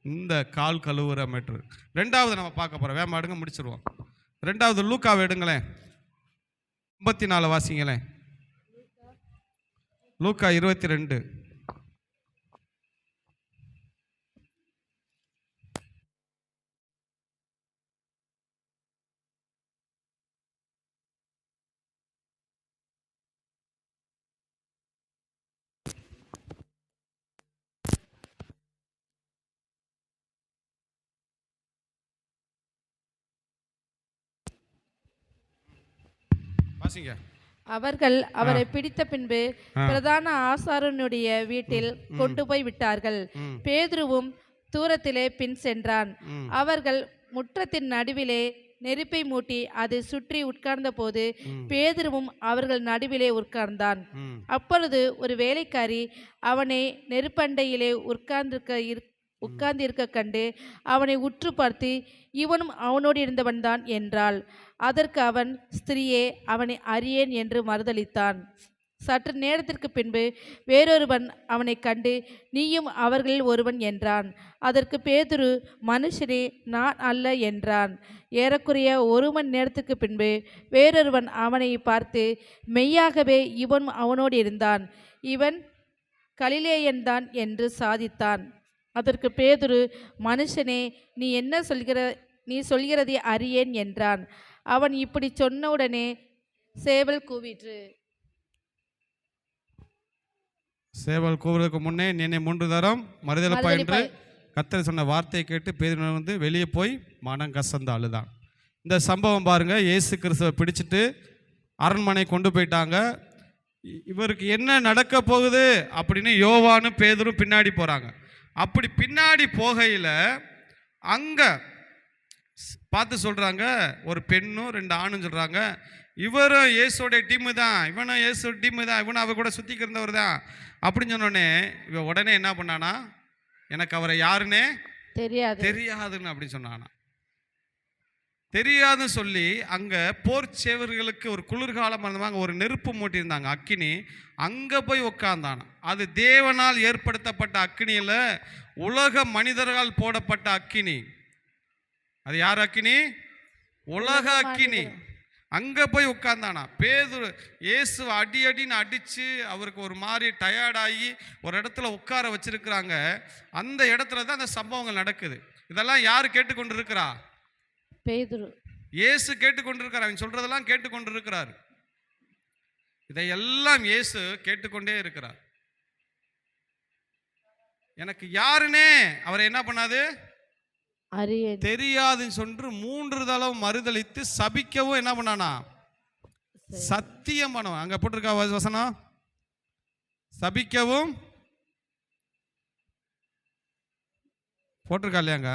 இந்த கால் கழுவுற மேட்ரு. ரெண்டாவது நம்ம பார்க்க போகிறோம். வேமா எடுங்க, முடிச்சிருவோம். ரெண்டாவது லூக்காவை எடுங்களேன். 54 வாசிங்களேன். லூக்கா 22. அவர்கள் அவரை பிடித்த பின்பு பிரதான ஆசாரியனுடைய வீட்டில் கொண்டு போய் விட்டார்கள். பேதுருவும் தூரத்திலே பின் சென்றான். அவர்கள் முற்றத்தின் நடுவிலே நெருப்பை மூட்டி அதை சுற்றி உட்கார்ந்த போது பேதுருவும் அவர்கள் நடுவிலே உட்கார்ந்தான். அப்பொழுது ஒரு வேலைக்காரி அவனை நெருப்பண்டையிலே உட்கார்ந்திருக்க கண்டு அவனை உற்று பார்த்து, இவனும் அவனோடு இருந்தவன் தான் என்றாள். அதற்கு அவன், ஸ்திரீயே, அவனை அறியேன் என்று மறுதளித்தான். சற்று நேரத்திற்கு பின்பு வேறொருவன் அவனை கண்டு, நீயும் அவர்களில் ஒருவன் என்றான். அதற்கு பேதுரு, மனுஷனே, நான் அல்ல என்றான். ஏறக்குறைய 1 மணி நேரத்துக்கு பின்பு வேறொருவன் அவனை பார்த்து, மெய்யாகவே இவன் அவனோடு இருந்தான், இவன் கலிலேயன்தான் என்று சாதித்தான். அதற்கு பேதுரு, மனுஷனே, நீ சொல்கிறதை அறியேன் என்றான். அவன் இப்படி சொன்னவுடனே சேவல் கூவிற்று. சேவல் கூவுறதுக்கு முன்னே என்னை 3 தரம் மறுதலிப்பா என்று கர்த்தர் சொன்ன வார்த்தையை கேட்டு பேதுரு வெளியே போய் மனம் கசந்து அழுதான். இந்த சம்பவம் பாருங்க, இயேசு கிறிஸ்துவை பிடிச்சிட்டு அரண்மனை கொண்டு போயிட்டாங்க. இவருக்கு என்ன நடக்க போகுது அப்படின்னு யோவானு பேதுரு பின்னாடி போறாங்க. அப்படி பின்னாடி போகையில் அங்கே பார்த்து சொல்கிறாங்க, ஒரு பெண்ணும் 2 ஆணும் சொல்கிறாங்க, இவரும் இயேசுடைய டீமு தான், இவனும் இயேசு டீமு தான், இவனும் அவர் கூட சுற்றிக்கு இருந்தவர் தான் அப்படின்னு சொன்னோடனே இவன் உடனே என்ன பண்ணானா, எனக்கு அவரை யாருன்னே தெரியாதுன்னு அப்படி சொன்னானா. தெரியாதுன்னு சொல்லி அங்கே போர் சேவர்களுக்கு ஒரு குளிர்காலம் இருந்தாங்க, ஒரு நெருப்பு மூட்டியிருந்தாங்க, அக்கினி. அங்கே போய் உட்கார்ந்தானா. அது தேவனால் ஏற்படுத்தப்பட்ட அக்கினியில், உலக மனிதர்களால் போடப்பட்ட அக்கினி. அது யார் அக்கினி? உலக அக்கினி. அங்கே போய் உட்கார்ந்தானா பேதுரு. இயேசு அடி அடின்னு அடித்து அவருக்கு ஒரு மாதிரி டயர்டாகி ஒரு இடத்துல உட்கார வச்சிருக்கிறாங்க. அந்த இடத்துல தான் அந்த சம்பவங்கள் நடக்குது. இதெல்லாம் யார் கேட்டுக்கொண்டு இருக்கிறா? பேதுரு. இயேசு கேட்டுக்கொண்டிருக்கிறார். அவன் சொல்றதெல்லாம் கேட்டுக்கொண்டிருக்கிறார். இதையெல்லாம் இயேசு கேட்டுக்கொண்டே இருக்கிறார். எனக்கு யாருன்னே அவரை என்ன பண்ணாது? தெரியாதுன்னு சொன்று 3 தடவை மறுதலித்து சபிக்கவும் என்ன பண்ணானா? சத்தியம் பண்ணுவான். அங்க போட்டிருக்கா வசனம், சபிக்கவும் போட்டிருக்கா இல்லையாங்க?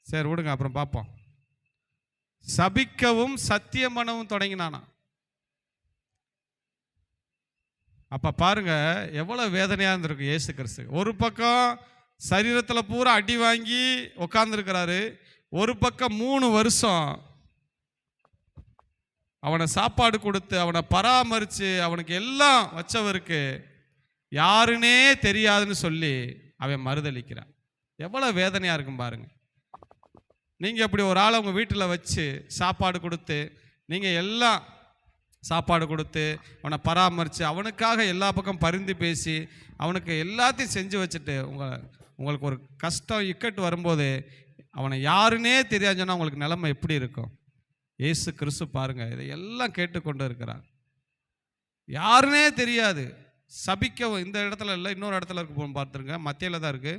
சரி விடுங்க, அப்புறம் பார்ப்போம். சபிக்கவும் சத்தியம் பண்ணவும் தொடங்கினானா. அப்ப பாருங்க எவ்வளவு வேதனையா இருந்திருக்கு இயேசு கிறிஸ்து. ஒரு பக்கம் சரீரத்தில் பூரா அடி வாங்கி உட்கார்ந்துருக்கிறாரு, ஒரு பக்கம் 3 வருஷம் அவனை சாப்பாடு கொடுத்து அவனை பராமரித்து அவனுக்கு எல்லாம் வச்சவருக்கு யாருன்னே தெரியாதுன்னு சொல்லி அவன் மறுதளிக்கிறான். எவ்வளோ வேதனையாக இருக்கும் பாருங்க. நீங்கள் அப்படி ஒரு ஆளை உங்கள் வீட்டில் வச்சு சாப்பாடு கொடுத்து நீங்கள் எல்லாம் சாப்பாடு கொடுத்து அவனை பராமரித்து அவனுக்காக எல்லா பக்கம் பரிந்து பேசி அவனுக்கு எல்லாத்தையும் செஞ்சு வச்சுட்டு உங்களுக்கு ஒரு கஷ்டம் இக்கட்டு வரும்போது அவனை யாருன்னே தெரியாது சொன்னால் உங்களுக்கு நிலைமை எப்படி இருக்கும்? இயேசு கிறிஸ்து பாருங்க இதையெல்லாம் கேட்டுக்கொண்டு இருக்கிறார். யாருன்னே தெரியாது சபிக்கவும், இந்த இடத்துல இல்லை இன்னொரு இடத்துல இருக்கு பார்த்துருங்க, மத்தியில் தான் இருக்கு.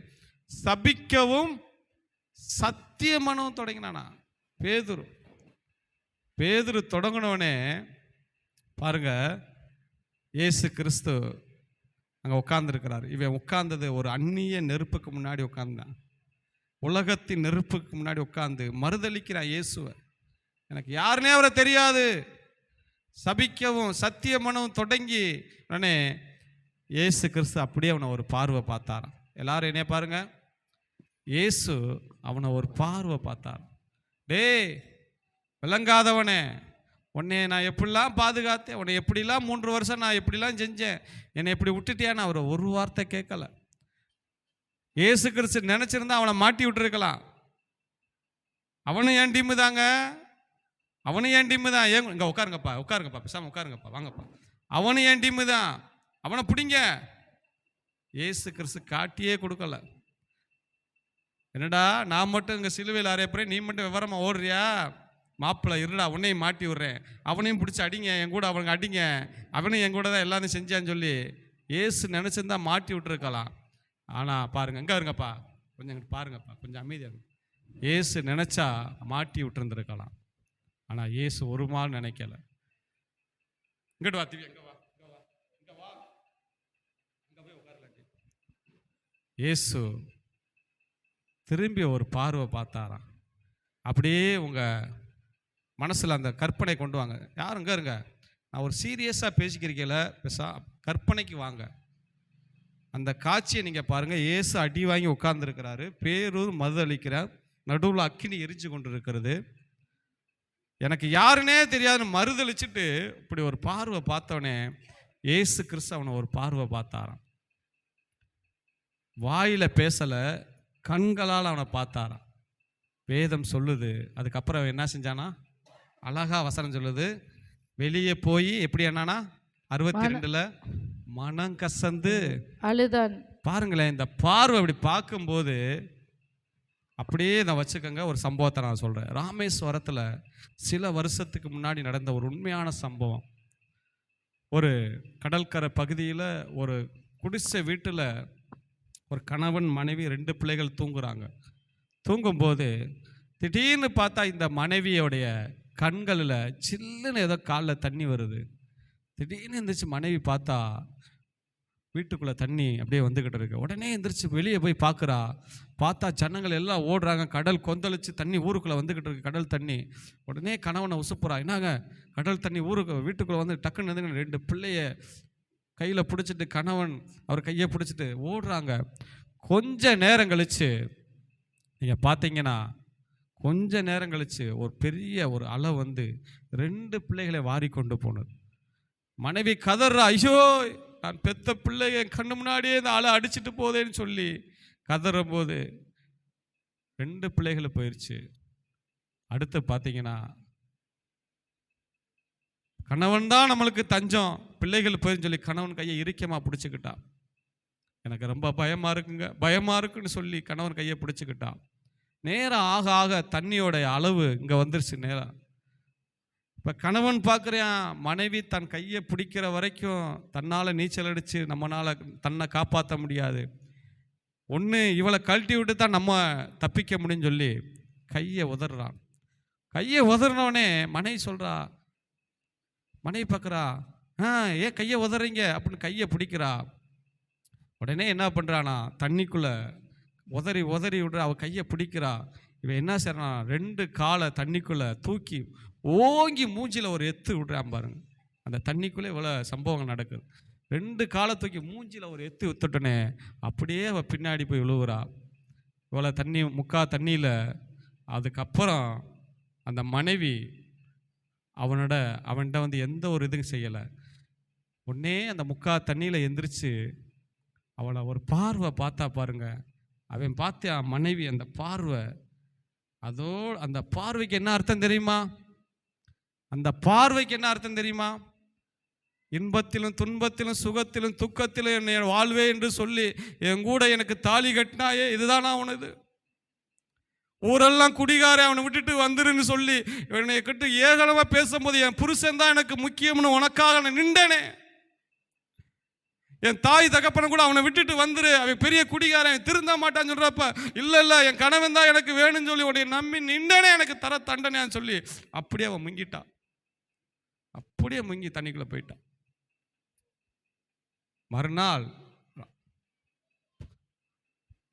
சபிக்கவும் சத்தியமனவும் தொடங்கினானா பேதுரு தொடங்கினவனே பாருங்க. இயேசு கிறிஸ்து அங்கே உட்கார்ந்துருக்கிறார். இவன் உட்கார்ந்தது ஒரு அந்நிய நெருப்புக்கு முன்னாடி உட்கார்ந்தான். உலகத்தின் நெருப்புக்கு முன்னாடி உட்கார்ந்து மறுதளிக்கிறான் இயேசுவை. எனக்கு யாருன்னே அவரை தெரியாது. சபிக்கவும் சத்தியமனவும் தொடங்கி உடனே இயேசு கிறிஸ்து அப்படியே அவனை ஒரு பார்வை பார்த்தாராம். எல்லாரும் என்னைய பாருங்க, இயேசு அவனை ஒரு பார்வை பார்த்தார். டேய் விளங்காதவனே, உன்னை நான் எப்படிலாம் பாதுகாத்தேன், உன்னை எப்படிலாம் 3 வருஷம் நான் எப்படிலாம் செஞ்சேன், என்னை எப்படி விட்டுட்டியான்னு அவர் ஒரு வார்த்தை கேட்கல. இயேசு கிறிஸ்து நினைச்சிருந்தா அவனை மாட்டி விட்டுருக்கலாம். அவனும் என் டீமு தாங்க, அவனும் என் டீமு தான். ஏன் இங்கே உட்காருங்கப்பா பேசாமல் உட்காருங்கப்பா, வாங்கப்பா. அவனும் என் டீமு தான், அவனை பிடிங்க. இயேசு கிறிஸ்து காட்டியே கொடுக்கல. என்னடா நான் மட்டும் இங்கே சிலுவையில் அறையப்புறேன், நீ மட்டும் விவரமாக ஓடுறியா? மாப்பிள்ளை இருடா, உன்னையும் மாட்டி விட்றேன், அவனையும் பிடிச்சி அடிங்க, என் கூட அவனுக்கு அடிங்க, அவனையும் என் கூட தான் எல்லாத்தையும் செஞ்சான்னு சொல்லி இயேசு நினச்சிருந்தா மாட்டி விட்டுருக்கலாம். ஆனால் பாருங்க, எங்கே இருங்கப்பா, கொஞ்சம் பாருங்கப்பா, கொஞ்சம் அமைதியாக. இயேசு நினச்சா மாட்டி விட்டுருந்துருக்கலாம். ஆனால் இயேசு ஒரு நாள் நினைக்கல. இங்கிட்டு வா திவ்யா, இங்கே வா, இங்கே போய் உட்காரலாம். இயேசு திரும்பி ஒரு பார்வை பார்த்தாராம். அப்படியே உங்கள் மனசில் அந்த கற்பனை கொண்டு வாங்க. யாரும் இங்கே இருங்க, நான் ஒரு சீரியஸாக பேசிக்கிறீங்கள, கற்பனைக்கு வாங்க. அந்த காட்சியை நீங்கள் பாருங்கள். இயேசு அடி வாங்கி உட்கார்ந்துருக்கிறாரு, பேரூர் மறுதளிக்கிறார், நடுவில் அக்கினி எரிஞ்சு கொண்டு இருக்கிறது. எனக்கு யாருன்னே தெரியாதுன்னு மறுதளிச்சுட்டு இப்படி ஒரு பார்வை பார்த்தவனே இயேசு கிறிஸ்து அவனை ஒரு பார்வை பார்த்தாராம். வாயில் பேசலை, கண்களால் அவனை பார்த்தாராம். வேதம் சொல்லுது. அதுக்கப்புறம் என்ன செஞ்சானா, அழகா வசனம் சொல்லுது, வெளியே போய் எப்படி என்னானா 62 மனம் கசந்து அழுதான். பாருங்களேன், இந்த பார்வை அப்படி பார்க்கும்போது அப்படியே நான் வச்சுக்கோங்க. ஒரு சம்பவத்தை நான் சொல்கிறேன். ராமேஸ்வரத்தில் சில வருஷத்துக்கு முன்னாடி நடந்த ஒரு உண்மையான சம்பவம். ஒரு கடற்கரை பகுதியில் ஒரு குடிசை வீட்டில் ஒரு கணவன் மனைவி 2 பிள்ளைகள் தூங்குறாங்க. தூங்கும்போது திடீர்னு பார்த்தா இந்த மனைவியோடைய கண்களில் சில்லுன்னு ஏதோ காலில் தண்ணி வருது. திடீர்னு எந்திரிச்சு மனைவி பார்த்தா வீட்டுக்குள்ளே தண்ணி அப்படியே வந்துக்கிட்டு இருக்கு. உடனே எந்திரிச்சு வெளியே போய் பார்த்தா ஜனங்கள் எல்லாம் ஓடுறாங்க. கடல் கொந்தளிச்சு தண்ணி ஊருக்குள்ளே வந்துக்கிட்டு இருக்கு, கடல் தண்ணி. உடனே கணவனை உசுப்புறா, என்னங்க கடல் தண்ணி வீட்டுக்குள்ளே வந்து டக்குன்னு வந்து 2 பிள்ளைய கையில் பிடிச்சிட்டு கணவன் அவர் கையை பிடிச்சிட்டு ஓடுறாங்க. கொஞ்ச நேரம் கழிச்சு நீங்கள் பார்த்தீங்கன்னா, கொஞ்ச நேரம் கழிச்சு ஒரு பெரிய ஒரு அலை வந்து 2 பிள்ளைகளை வாரி கொண்டு போனது. மனைவி கதறா, ஐயோ நான் பெத்த பிள்ளை என் கண்ணு முன்னாடியே இந்த அலை அடிச்சுட்டு போதேன்னு சொல்லி கதறும் போது 2 பிள்ளைகள் போயிடுச்சு. அடுத்து பார்த்தீங்கன்னா கணவன் தான் நம்மளுக்கு தஞ்சம், பிள்ளைகள் போயின்னு சொல்லி கணவன் கையை இறுக்கமாக பிடிச்சிக்கிட்டான். எனக்கு ரொம்ப பயமாக இருக்குங்க, பயமாக இருக்குன்னு சொல்லி கணவன் கையை பிடிச்சிக்கிட்டான். நேரம் ஆக ஆக தண்ணியோட அளவு இங்கே வந்துருச்சு நேரம். இப்போ கணவன் பார்க்குறேன், மனைவி தன் கையை பிடிக்கிற வரைக்கும் தன்னால் நீச்சல் அடித்து நம்மளால் தன்னை காப்பாற்ற முடியாது, ஒன்று இவளை கழட்டி விட்டு தான் நம்ம தப்பிக்க முடியும்னு சொல்லி கையை உதறான். கையை உதறினோடனே மனைவி சொல்கிறா, மனைவி பார்க்குறா, ஏன் கையை உதறீங்க அப்படின்னு கையை பிடிக்கிறா. உடனே என்ன பண்ணுறானா, தண்ணிக்குள்ளே உதறி உதறி விடுற அவள் கையை பிடிக்கிறா. இவன் என்ன செய்றானா, 2 காலை தண்ணிக்குள்ளே தூக்கி ஓங்கி மூஞ்சியில் ஒரு எத்து விடுறான் பாருங்க. அந்த தண்ணிக்குள்ளே இவ்வளோ சம்பவங்கள் நடக்குது. 2 காலை தூக்கி மூஞ்சியில் ஒரு எத்து வித்துட்டனே அப்படியே அவள் பின்னாடி போய் விழுவுறா. இவ்வளோ தண்ணி தண்ணியில். அதுக்கப்புறம் அந்த மனைவி அவன்கிட்ட வந்து எந்த ஒரு இதுவும் செய்யலை. உடனே அந்த தண்ணியில் எந்திரிச்சு அவளை ஒரு பார்வை பார்த்தா பாருங்க. அவன் பார்த்தா மனைவி அந்த பார்வை, அந்த பார்வைக்கு என்ன அர்த்தம் தெரியுமா? அந்த பார்வைக்கு என்ன அர்த்தம் தெரியுமா? இன்பத்திலும் துன்பத்திலும் சுகத்திலும் துக்கத்திலும் என்னை வாழ்வே என்று சொல்லி என் கூட எனக்கு தாலி கட்டினாயே, இதுதானா உனது? ஊரெல்லாம் குடிகாரே அவனை விட்டுட்டு வந்துருன்னு சொல்லி என்னை கிட்ட ஏகலமாக பேசும்போது என் புருஷன் தான் எனக்கு முக்கியம்னு உனக்காக நான் நின்றனே. என் தாய் தகப்பனை கூட அவனை விட்டுட்டு வந்துரு, அவன் பெரிய குடிகாரன் திருந்த மாட்டான்னு சொல்றப்ப, இல்லை என் கணவன் தான் எனக்கு வேணும்னு சொல்லி உடைய நம்பி நின்றனே, எனக்கு தர தண்டனைன்னு சொல்லி அப்படியே அவன் முங்கிட்டான். அப்படியே முங்கி தண்ணிக்குள்ள போயிட்டான். மறுநாள்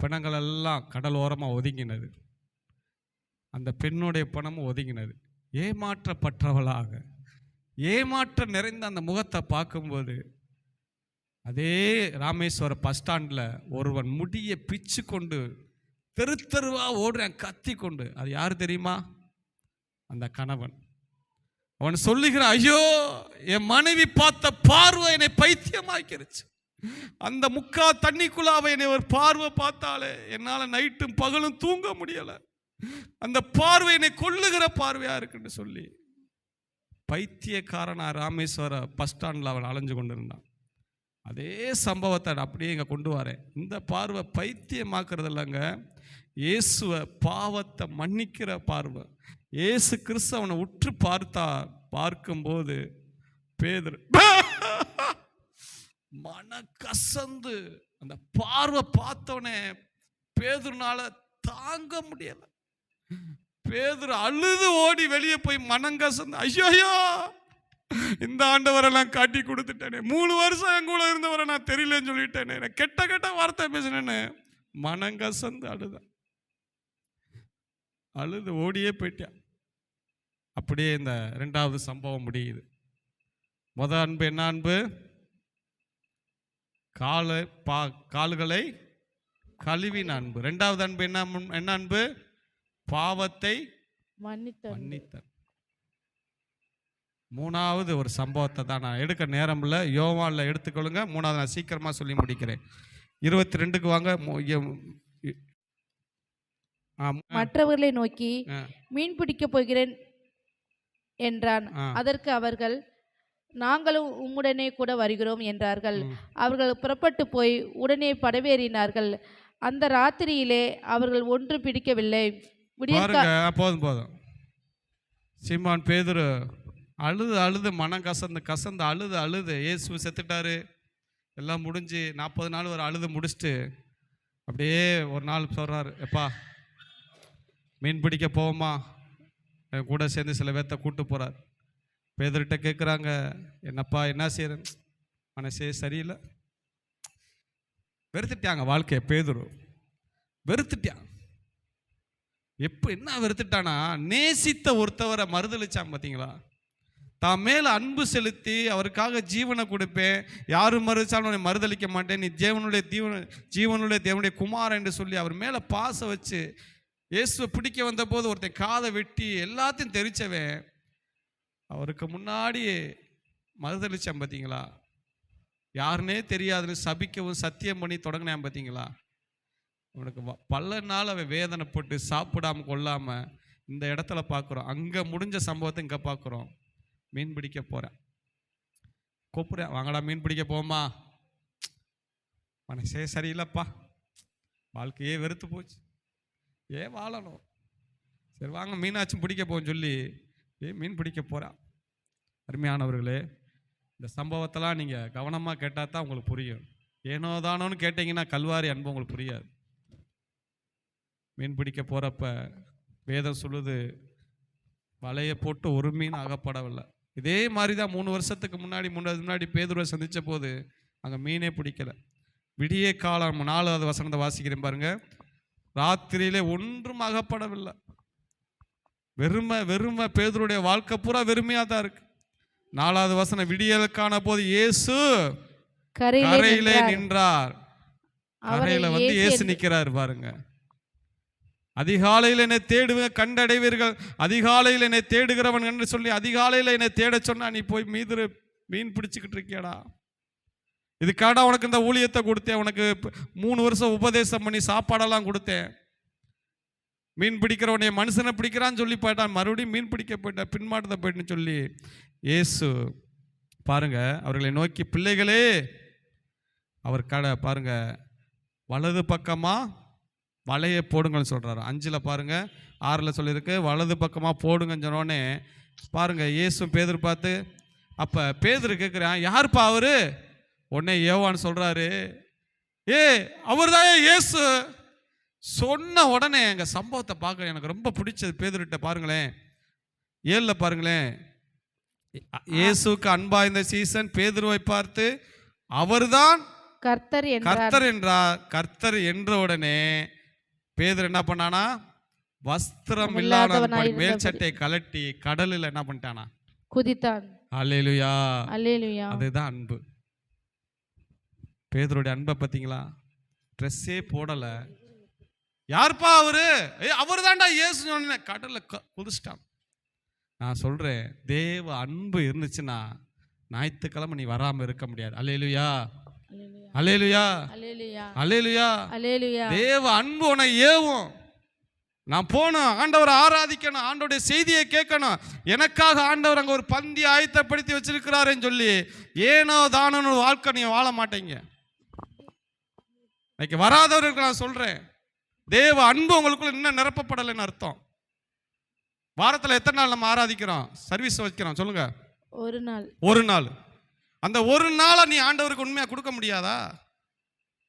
பிணங்கள் எல்லாம் கடல் ஓரமாக ஒதுங்கினது. அந்த பெண்ணுடைய பணமும் ஒதுங்கினது. ஏமாற்றப்பட்டவளாக ஏமாற்றம் நிறைந்த அந்த முகத்தை பார்க்கும்போது, அதே ராமேஸ்வர பஸ் ஸ்டாண்டில் ஒருவன் முடியை பிச்சு கொண்டு தெரு தெருவா ஓடுறான் கத்தி கொண்டு. அது யார் தெரியுமா? அந்த கணவன். அவன் சொல்லுகிறான், ஐயோ என் மனைவி பார்த்த பார்வை என்னை பைத்தியமாக்கிருச்சு. அந்த தண்ணிக்குள்ள அவ என்னை ஒரு பார்வை பார்த்தாலே என்னால் நைட்டும் பகலும் தூங்க முடியலை. அந்த பார்வை என்னை கொல்லுகிற பார்வையா இருக்குன்னு சொல்லி பைத்தியக்காரனா ராமேஸ்வர பஸ் ஸ்டாண்டில் அவன் அலைஞ்சு கொண்டு இருந்தான். அதே சம்பவத்தை அப்படியே இங்கே கொண்டு வரேன். இந்த பார்வை பைத்தியமாக்குறது இல்லைங்க, இயேசுவை பாவத்தை மன்னிக்கிற பார்வை. இயேசு கிறிஸ்து அவனை உற்று பார்க்கும்போது பேதுரு மன கசந்து அந்த பார்வை பார்த்தவனே பேதுருனால தாங்க முடியல. பேதுரு அழுது ஓடி வெளியே போய் மனங்கசந்து, ஐயோ இந்த ஆண்டவரெல்லாம் காட்டி கொடுத்துட்டேனே, 3 வருஷம் என் கூட இருந்தவரை நான் தெரியலன்னு சொல்லிட்டேனே, கெட்ட வார்த்தை பேசினேன்னு மனங்கசந்து அழுது ஓடியே போயிட்டான். அப்படியே இந்த 2வது சம்பவம் முடியுது. முதல் அன்பு என்ன அன்பு? கால்களை கழுவின அன்பு. 2வது அன்பு என்ன அன்பு? பாவத்தை மன்னித்தல். 3வது ஒரு சம்பவத்தை தான் நான் எடுக்க நேரம் இல்லை, யோவானில் எடுத்துக்கொள்ளுங்க. 3வது நான் சீக்கிரமா சொல்லி முடிக்கிறேன். 22க்கு வாங்க. மற்றவர்களை நோக்கி மீன் பிடிக்க போகிறேன் என்றான். அதற்கு அவர்கள், நாங்களும் உம்முடனே கூட வருகிறோம் என்றார்கள். அவர்கள் புறப்பட்டு போய் உடனே படவேறினார்கள். அந்த ராத்திரியிலே அவர்கள் ஒன்று பிடிக்கவில்லை. போதும். சீமான் பேதுரு அழுது மனம் கசந்து அழுது இயேசு செத்துட்டாரு, எல்லாம் முடிஞ்சு 40 நாள் ஒரு அழுது முடிச்சுட்டு அப்படியே ஒரு நாள் சொல்கிறாரு, எப்பா மீன் பிடிக்க போவோமா? கூட சேர்ந்து சில பேர்த்த கூட்டு போகிறார். பேதுருகிட்ட கேட்குறாங்க, என்னப்பா என்ன செய்யறேன்? மனசே சரியில்லை. வெறுத்துட்டாங்க வாழ்க்கையை. பேதுரு வெறுத்துட்டான். என்ன வெறுத்துட்டானா, நேசித்த ஒருத்தவரை மறுதளிச்சான். பார்த்தீங்களா? தான் மேல அன்பு செலுத்தி அவருக்காக ஜீவனை கொடுப்பேன், யாரும் மறுச்சாலும் மறுதளிக்க மாட்டேன், நீ ஜீவனுடைய தேவனுடைய குமாரன் என்று சொல்லி அவர் மேல பாசம் வச்சு இயேசுவை பிடிக்க வந்த போது ஒருத்தன் காதை வெட்டி எல்லாத்தையும் தெரிச்சவன் அவருக்கு முன்னாடி மறுதளிச்சான். பார்த்தீங்களா? யாருன்னே தெரியாதுன்னு சபிக்கவும் சத்தியம் பண்ணி தொடங்கினேன். பார்த்தீங்களா? உனக்கு பல நாள் அவன் வேதனைப்பட்டு சாப்பிடாம கொள்ளாமல் இந்த இடத்துல பார்க்குறோம். அங்கே முடிஞ்ச சம்பவத்தை இங்கே பார்க்குறோம். மீன் பிடிக்க போகிறேன், கூப்பிட்றேன், வாங்கடா மீன் பிடிக்க போமா. மனசே சரியில்லைப்பா, வாழ்க்கையே வெறுத்து போச்சு, ஏன் வாழணும், சரி வாங்க மீனாச்சும் பிடிக்க போன்னு சொல்லி மீன் பிடிக்க போகிறான். அருமையானவர்களே, இந்த சம்பவத்தெல்லாம் நீங்கள் கவனமாக கேட்டால் தான் உங்களுக்கு புரியும். ஏனோ தானோன்னு கேட்டிங்கன்னா கல்வாரி அன்பு உங்களுக்கு புரியாது. மீன் பிடிக்க போகிறப்ப வேதம் சொல்லுது, வலையை போட்டு ஒரு மீன் அகப்படவில்லை. இதே மாதிரி தான் 3 வருஷத்துக்கு முன்னாடி பேதுருவை சந்தித்த போது அங்கே மீனே பிடிக்கலை. விடிய காலம் 4வது வசனத்தை வாசிக்கிறேன் பாருங்க. ராத்திரியிலே ஒன்றும் அகப்படவில்லை. வெறுமை பேதுருடைய வாழ்க்கை பூரா வெறுமையாக தான் இருக்கு. 4வது வசனம், விடியலுக்கான போது இயேசு கரையிலே நின்றார். கரையில வந்து இயேசு நிற்கிறார் பாருங்க. அதிகாலையில் என்னை தேடுவேன் கண்டடைவீர்கள், அதிகாலையில் என்னை தேடுகிறவன் என்று சொல்லி அதிகாலையில் என்னை தேட சொன்னா நீ போய் மீன் பிடிச்சிக்கிட்டு இருக்கியடா. இதுக்காடா உனக்கு இந்த ஊழியத்தை கொடுத்தேன், உனக்கு 3 வருஷம் உபதேசம் பண்ணி சாப்பாடெல்லாம் கொடுத்தேன். மீன் பிடிக்கிறவனைய மனுஷனை பிடிக்கிறான்னு சொல்லி போயிட்டான், மறுபடியும் மீன் பிடிக்க போயிட்டான், பின்மாட்டத்தை போயிட்டுன்னு சொல்லி இயேசு பாருங்க அவர்களை நோக்கி, பிள்ளைகளே, அவர் கடை பாருங்க வலது பக்கமா வலையை போடுங்கன்னு சொல்கிறாரு. 5ல் பாருங்க, 6ல் சொல்லியிருக்கு வலது பக்கமாக போடுங்கன்னு சொன்னோடனே பாருங்க இயேசு பேதுரு பார்த்து, அப்போ பேதுரு கேட்குறான், யாருப்பா அவரு? உடனே யோவான்னு சொல்கிறாரு, அவர் தான் இயேசு. சொன்ன உடனே எங்கள் சம்பவத்தை பார்க்க எனக்கு ரொம்ப பிடிச்சது. பேதுருட்ட பாருங்களேன், 7ல் பாருங்களேன், இயேசுக்கு அன்பா இந்த சீசன் பேதுருவை பார்த்து அவர்தான் கர்த்தர் என்றார். கர்த்தர் என்ற உடனே பேதுரு என்ன பண்ணானா, வஸ்திரம் இல்லாத மேல் சட்டை கலட்டி கடலில் என்ன பண்ணிட்டானா, குதித்தான். அல்லேலூயா, அல்லேலூயா. அதுதான் அன்பு. பேதுருடைய அன்பை பார்த்தீங்களா? ட்ரெஸ்ஸே போடலை. யாருப்பா அவரு? அவரு தான்டா இயேசு சொன்ன, கடல்ல குதிச்சிட்டான். நான் சொல்றேன், தேவ அன்பு இருந்துச்சுன்னா ஞாயிற்றுக்கிழமை நீ வராம இருக்க முடியாது. அல்லேலூயா, அல்லேலூயா, அல்லேலூயா, அல்லேலூயா. தேவ அன்பு உன்னை ஏவும். நான் போகணும், ஆண்டவரை ஆராதிக்கணும், ஆண்டவருடைய செய்தியை கேட்கணும், எனக்காக ஆண்டவர் அங்கே ஒரு பந்தி ஆயத்தப்படுத்தி வச்சிருக்கிறாருன்னு சொல்லி ஏனோ தானோ வாழ்க்கை நீங்க வாழ மாட்டீங்க. இன்னைக்கு வராதவர்களுக்கு நான் சொல்றேன், தேவ அன்பு உங்களுக்குள்ள இன்னும் நிரப்பப்படலைன்னு அர்த்தம். வாரத்தில் எத்தனை நாள் நம்ம ஆராதிக்கிறோம், சர்வீஸ் வைக்கிறோம் சொல்லுங்க? ஒரு நாள். அந்த ஒரு நாளை நீ ஆண்டவருக்கு உண்மையாக கொடுக்க முடியாதா?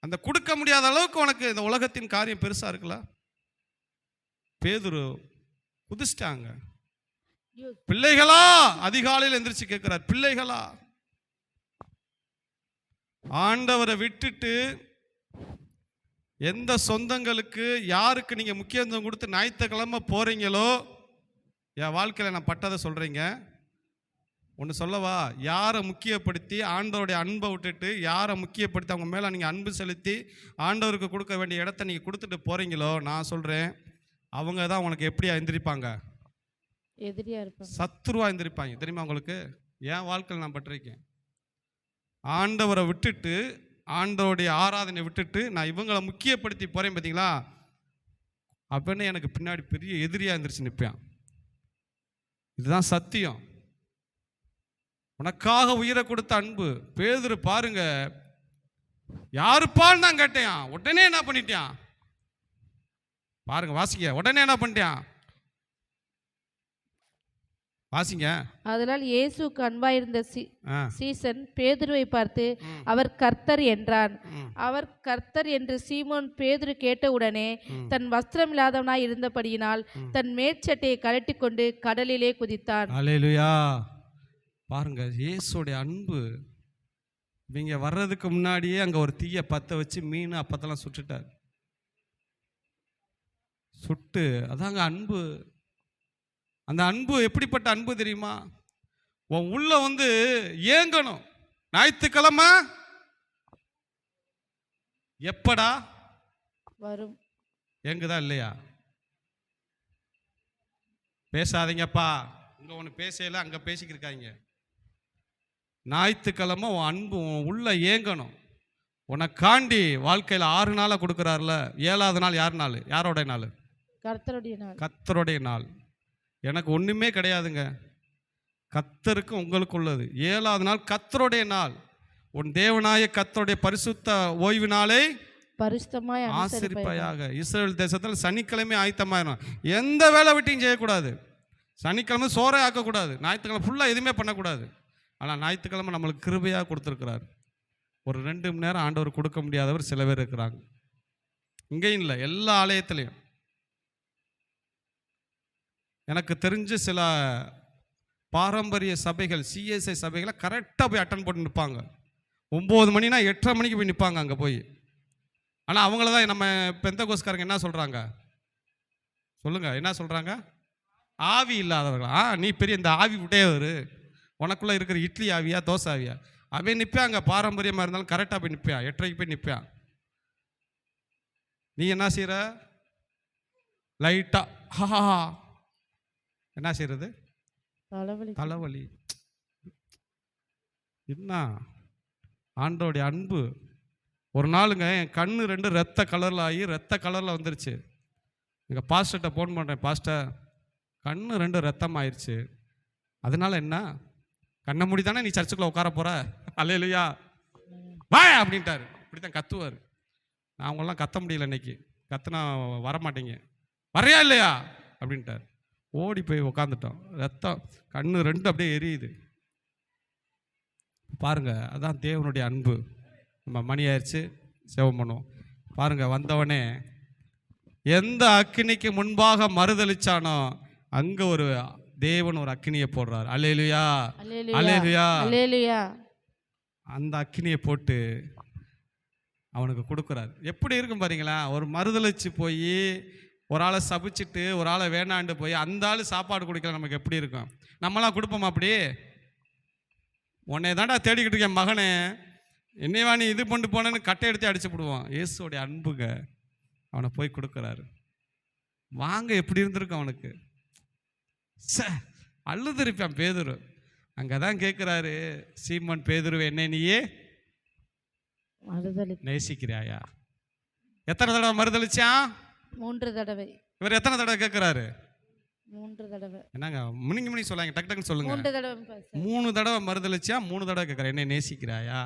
அந்த கொடுக்க முடியாத அளவுக்கு உனக்கு இந்த உலகத்தின் காரியம் பெருசா இருக்குல்ல. பேதுரு குதிச்சிட்டாங்க. பிள்ளைகளா, அதிகாலையில் எந்திரிச்சு கேட்கிறார், பிள்ளைகளா, ஆண்டவரை விட்டுட்டு எந்த சொந்தங்களுக்கு யாருக்கு நீங்க முக்கியத்துவம் கொடுத்து ஞாயிற்றுக்கிழமை போறீங்களோ, என் வாழ்க்கையில் நான் பட்டதை சொல்றீங்க. ஒன்று சொல்லவா, யாரை முக்கியப்படுத்தி ஆண்டவருடைய அன்பை விட்டுட்டு, யாரை முக்கியப்படுத்தி அவங்க மேலே நீங்கள் அன்பு செலுத்தி ஆண்டவருக்கு கொடுக்க வேண்டிய இடத்த நீங்கள் கொடுத்துட்டு போகிறீங்களோ, நான் சொல்கிறேன், அவங்க தான் உனக்கு எப்படியா எந்திரிப்பாங்க? எதிரியா இருப்பாங்க, சத்துருவா எந்திரிப்பாங்க. தெரியுமா உங்களுக்கு? என் வாழ்க்கையில் நான் பட்டிருக்கேன். ஆண்டவரை விட்டுட்டு, ஆண்டவருடைய ஆராதனை விட்டுட்டு நான் இவங்களை முக்கியப்படுத்தி போகிறேன் பார்த்தீங்களா, அப்படின்னு எனக்கு பின்னாடி பெரிய எதிரியாக எந்திரிச்சு நிற்பேன். இதுதான் சத்தியம். உனக்காக உயிரை கொடுத்த அன்பு. பேதுரு பாருங்க, யாருப்பான்னு தான் கேட்டேன், உடனே என்ன பண்ணிட்டான் பாருங்க, வாசிங்க. உடனே என்ன பண்ணிட்டான் வாசிங்க. அதனால் இயேசுக்கு அன்பாயிருந்த சீசன் பேதுருவை பார்த்து அவர் கர்த்தர் என்றான். அவர் கர்த்தர் என்று சீமோன் பேதுரு கேட்டவுடனே தன் வஸ்திரம் இல்லாதவனாய் இருந்தபடியினால் தன் மேற்சட்டையை கழட்டி கொண்டு கடலிலே குதித்தான். அல்லேலூயா. பாருங்க இயேசுடைய அன்பு. இவங்க வர்றதுக்கு முன்னாடியே அங்கே ஒரு தீயை பற்ற வச்சு மீன் அப்பத்தெல்லாம் சுட்டுட்டார். சுட்டு அதாங்க அன்பு. அந்த அன்பு எப்படிப்பட்ட அன்பு தெரியுமா? உன் உள்ள வந்து ஏங்கணும். ஞாயிற்றுக்கிழமை எப்படா வரும் ஏங்குதா இல்லையா? பேசாதீங்கப்பா, இங்க ஒன்று பேசல, அங்கே பேசிக்கிருக்காங்க. ஞாயிற்றுக்கிழமை உன் அன்பு உன் உள்ள ஏங்கணும். உனக்காண்டி வாழ்க்கையில் 6 நாளாக கொடுக்குறாருல, 7வது நாள் யார் நாள்? யாரோடைய நாள்? கர்த்தருடைய நாள். கர்த்தருடைய நாள். எனக்கு ஒன்றுமே கிடையாதுங்க, கர்த்தருக்கு உங்களுக்கு உள்ளது. 7வது நாள் கர்த்தருடைய நாள். உன் தேவனாய கர்த்தருடைய பரிசுத்த ஓய்வு நாளை பரிசுத்தமாய் ஆசரிப்பாயாக. இஸ்ரவேல் தேசத்தில் சனிக்கிழமை ஆயத்தமாயிரும். எந்த வேலை விட்டையும் செய்யக்கூடாது. சனிக்கிழமை சோறே ஆக்கக்கூடாது. ஞாயிற்றுக்கிழமை ஃபுல்லாக எதுவுமே பண்ணக்கூடாது. ஆனால் ஞாயிற்றுக்கிழமை நம்மளுக்கு கிருபையாக கொடுத்துருக்கிறார். ஒரு 2 மணி நேரம் ஆண்டவர் கொடுக்க முடியாதவர் சில பேர் இருக்கிறாங்க. இங்கேயும் இல்லை, எல்லா ஆலயத்துலேயும். எனக்கு தெரிஞ்ச சில பாரம்பரிய சபைகள், சிஎஸ்ஐ சபைகளை கரெக்டாக போய் அட்டன் போட்டு நிற்பாங்க. 9 மணினா 8:30 மணிக்கு போய் நிற்பாங்க அங்கே போய். ஆனால் அவங்கள தான் நம்ம பெந்தகோஸ்காரங்க என்ன சொல்கிறாங்க சொல்லுங்கள், என்ன சொல்கிறாங்க? ஆவி இல்லாதவர்களா? நீ பெரிய இந்த ஆவி உடையவர், உனக்குள்ளே இருக்கிற இட்லி ஆவியா தோசை ஆவியா? அவன் நிற்பாங்க, பாரம்பரியமாக இருந்தாலும் கரெக்டாக போய் நிற்பான், 8:30க்கு போய் நிற்பான். நீ என்ன செய்கிற? லைட்டாக ஹா என்ன செய்கிறது? தலைவலி. என்ன ஆண்டோடைய அன்பு! ஒரு நாளுங்க என் கண்ணு 2 ரத்த கலரில் ஆகி ரத்த கலரில் வந்துருச்சு. எங்கள் பாஸ்டர்கிட்ட ஃபோன் பண்ணுறேன், பாஸ்டர் கண்ணு 2 ரத்தம் ஆயிடுச்சு, அதனால என்ன? கண்ணை மூடி தானே நீ சர்ச்சுக்குள்ளே உட்கார போகிற, அல்லேலூயா வா அப்படின்ட்டாரு. இப்படி தான் கத்துவார். நான் அவங்களாம் கத்த முடியல, இன்னைக்கு கத்துனா வரமாட்டீங்க, வரையா இல்லையா அப்படின்ட்டார். ஓடி போய் உக்காந்துட்டோம். ரத்தம் கண்ணு 2 அப்படியே எரியுது. பாருங்க, அதான் தேவனுடைய அன்பு. நம்ம மணி ஆயிடுச்சு, சேவம் பண்ணுவோம். பாருங்க, வந்தவனே எந்த அக்கினிக்கு முன்பாக மறுதளிச்சானோ அங்க ஒரு தேவன் ஒரு அக்கினியை போடுறார். அல்லேலூயா அல்லேலூயா அல்லேலூயா. அந்த அக்கினியை போட்டு அவனுக்கு கொடுக்குறாரு. எப்படி இருக்கும் பாருங்களா? ஒரு மறுதளிச்சு போய் ஒரு ஆளை சபிச்சுட்டு ஒரு ஆளை வேணாண்டு போய் அந்த ஆள் சாப்பாடு கொடுக்கல, நமக்கு எப்படி இருக்கும்? நம்மளாம் கொடுப்போமா அப்படி? உன்னை தாண்டா தேடிக்கிட்டு இருக்கேன் மகனே, என்னைவா நீ இது பண்ணிட்டு போனேன்னு கட்டை எடுத்து அடிச்சு விடுவான். இயேசுவோடைய அன்புங்க அவனை போய் கொடுக்குறாரு. வாங்க, எப்படி இருந்திருக்கும் அவனுக்கு? அழுதுருப்பான் பேதுரு. அங்கே தான் கேட்குறாரு, சீமோன் பேதுரு, என்ன நீயே நேசிக்கிறாயா? எத்தனை தடவை மறுதளிச்சான்? 3 தடவை. இவர் எத்தனை தடவை கேட்குறாரு? 3 தடவை. என்னங்க முனிங்க சொல்லாங்க, டக்கு டக்குன்னு சொல்லுங்க. 3 தடவை. 3 தடவை மறுதளிச்சா 3 தடவை கேட்குறேன், என்னை நேசிக்கிறாயா,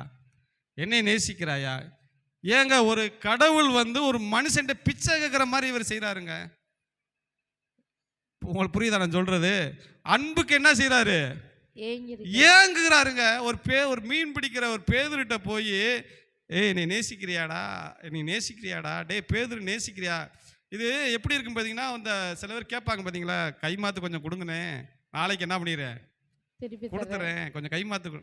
என்னை நேசிக்கிறாயா? ஏங்க ஒரு கடவுள் ஒரு மனுஷன் பிச்சை கேட்குற மாதிரி இவர் செய்கிறாருங்க. உங்களுக்கு புரியுதா நான் சொல்றது? அன்புக்கு என்ன செய்கிறாரு? ஏங்குகிறாருங்க. ஒரு மீன் பிடிக்கிற ஒரு பேதுருட்ட போய், ஏய் நீ நேசிக்கிறியாடா, நீ நேசிக்கிறியாடா, டே பேதுரு நேசிக்கிறியா? இது எப்படி இருக்கும் பார்த்தீங்கன்னா, இந்த சில பேர் கேட்பாங்க பார்த்தீங்களா, கைமாத்து கொஞ்சம் கொடுங்கண்ணே, நாளைக்கு என்ன பண்ணிடுறேன் கொடுத்துறேன், கொஞ்சம் கைமாத்து.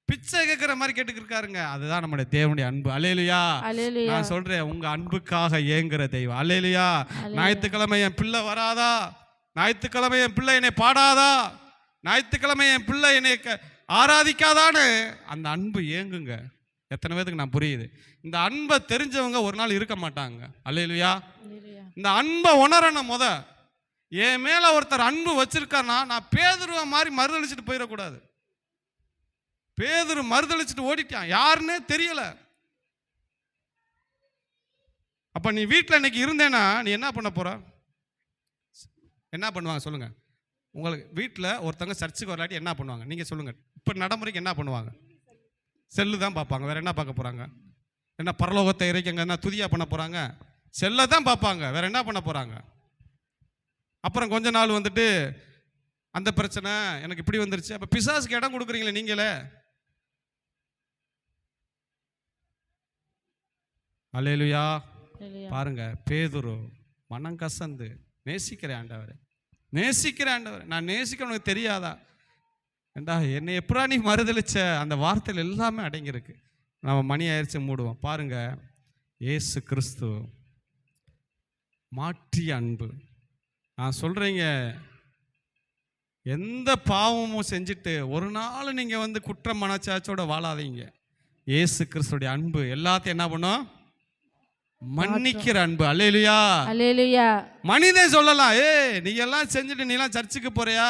பிச்சை கேட்குற மாதிரி கேட்டுக்கு இருக்காருங்க. அதுதான் நம்முடைய தேவனுடைய அன்பு. அல்லேலூயா. நான் சொல்றேன், உங்க அன்புக்காக ஏங்குற தெய்வம். அல்லேலூயா. ஞாயிற்றுக்கிழமை என் பிள்ளை வராதா, ஞாயிற்றுக்கிழமை என் பிள்ளை என்னை பாடாதா, ஞாயிற்றுக்கிழமை என் பிள்ளை என்னை ஆராதிக்காதான்னு அந்த அன்பு ஏங்குங்க. எத்தனை பேருக்கு நான் புரியுது? இந்த அன்பை தெரிஞ்சவங்க ஒரு நாள் இருக்க மாட்டாங்க. அல்லேலூயா. இந்த அன்பை உணரணும். என் மேல ஒருத்தர் அன்பு வச்சிருக்காருன்னா நான் பேதுருவ மாதிரி மறுதளிச்சுட்டு போயிடக்கூடாது. பேதுரு மறுதளிச்சுட்டு ஓடிட்டான், யாருன்னே தெரியல. அப்ப நீ வீட்டில் இன்னைக்கு இருந்தேன்னா நீ என்ன பண்ண போற? என்ன பண்ணுவாங்க சொல்லுங்க? உங்களுக்கு வீட்டில் ஒருத்தவங்க சர்ச்சுக்கு வரலாட்டி என்ன பண்ணுவாங்க நீங்க சொல்லுங்க? இப்ப நடைமுறைக்கு என்ன பண்ணுவாங்க? செல்லு தான் பார்ப்பாங்க. வேற என்ன பார்க்க போறாங்க? என்ன பரலோகத்தை இறைக்கங்க என்ன துதியா பண்ண போறாங்க? செல்லை தான் பார்ப்பாங்க. வேற என்ன பண்ண போறாங்க? அப்புறம் கொஞ்ச நாள் அந்த பிரச்சனை எனக்கு இப்படி வந்துருச்சு. அப்ப பிசாசுக்கு இடம் கொடுக்குறீங்களே நீங்களே. அல்லேலூயா. பாருங்க, பேதுரு மனம் கசந்து நேசிக்கிற ஆண்டவர், நேசிக்கிற ஆண்டவர், நான் நேசிக்க உனக்கு தெரியாதா? ஏண்டா என்னை எப்படா நீ மறுதளிச்ச? அந்த வார்த்தையில் எல்லாமே அடங்கியிருக்கு. நம்ம மணி ஆயிடுச்சு, மூடுவோம். பாருங்க, இயேசு கிறிஸ்து மாற்றிய அன்பு. நான் சொல்றீங்க, எந்த பாவமும் செஞ்சுட்டு ஒரு நாள் நீங்க குற்ற மனச்சாட்சியோட வாழாதீங்க. இயேசு கிறிஸ்துடைய அன்பு எல்லாத்தையும் என்ன பண்ணும்? மன்னிக்கிற அன்பு. அல்லேலூயா அல்லேலூயா. மனிதன் சொல்லலாம், நீ எல்லாம் செஞ்சுட்டு நீ எல்லாம் சர்ச்சுக்கு போறியா?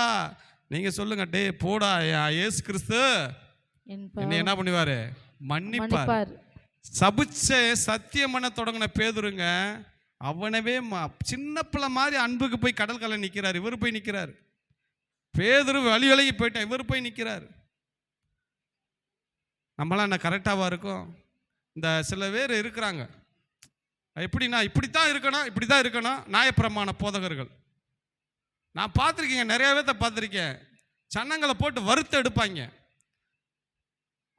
நீங்க சொல்லுங்க, டே போடா, இயேசு கிறிஸ்து என்னை என்ன பண்ணுவாரு? மன்னிப்பார். சபிச்ச சத்தியம் பண்ண தொடங்கின பேதுருங்க அவனவே சின்ன பிள்ளை மாதிரி அன்புக்கு போய் கடல் கலை நிற்கிறார். இவர் போய் நிற்கிறார். பேதுரு வழி விலகி போயிட்டா, இவர் போய் நிற்கிறார். நம்மளாம் என்ன கரெக்டாவா இருக்கும்? இந்த சில பேர் இருக்கிறாங்க, எப்படின்னா இப்படித்தான் இருக்கணும் நியாயப்பிரமாண போதகர்கள். நான் பார்த்துருக்கீங்க, நிறைய பேர்த்த பார்த்துருக்கேன். சன்னங்களை போட்டு வறுத்து எடுப்பாங்க.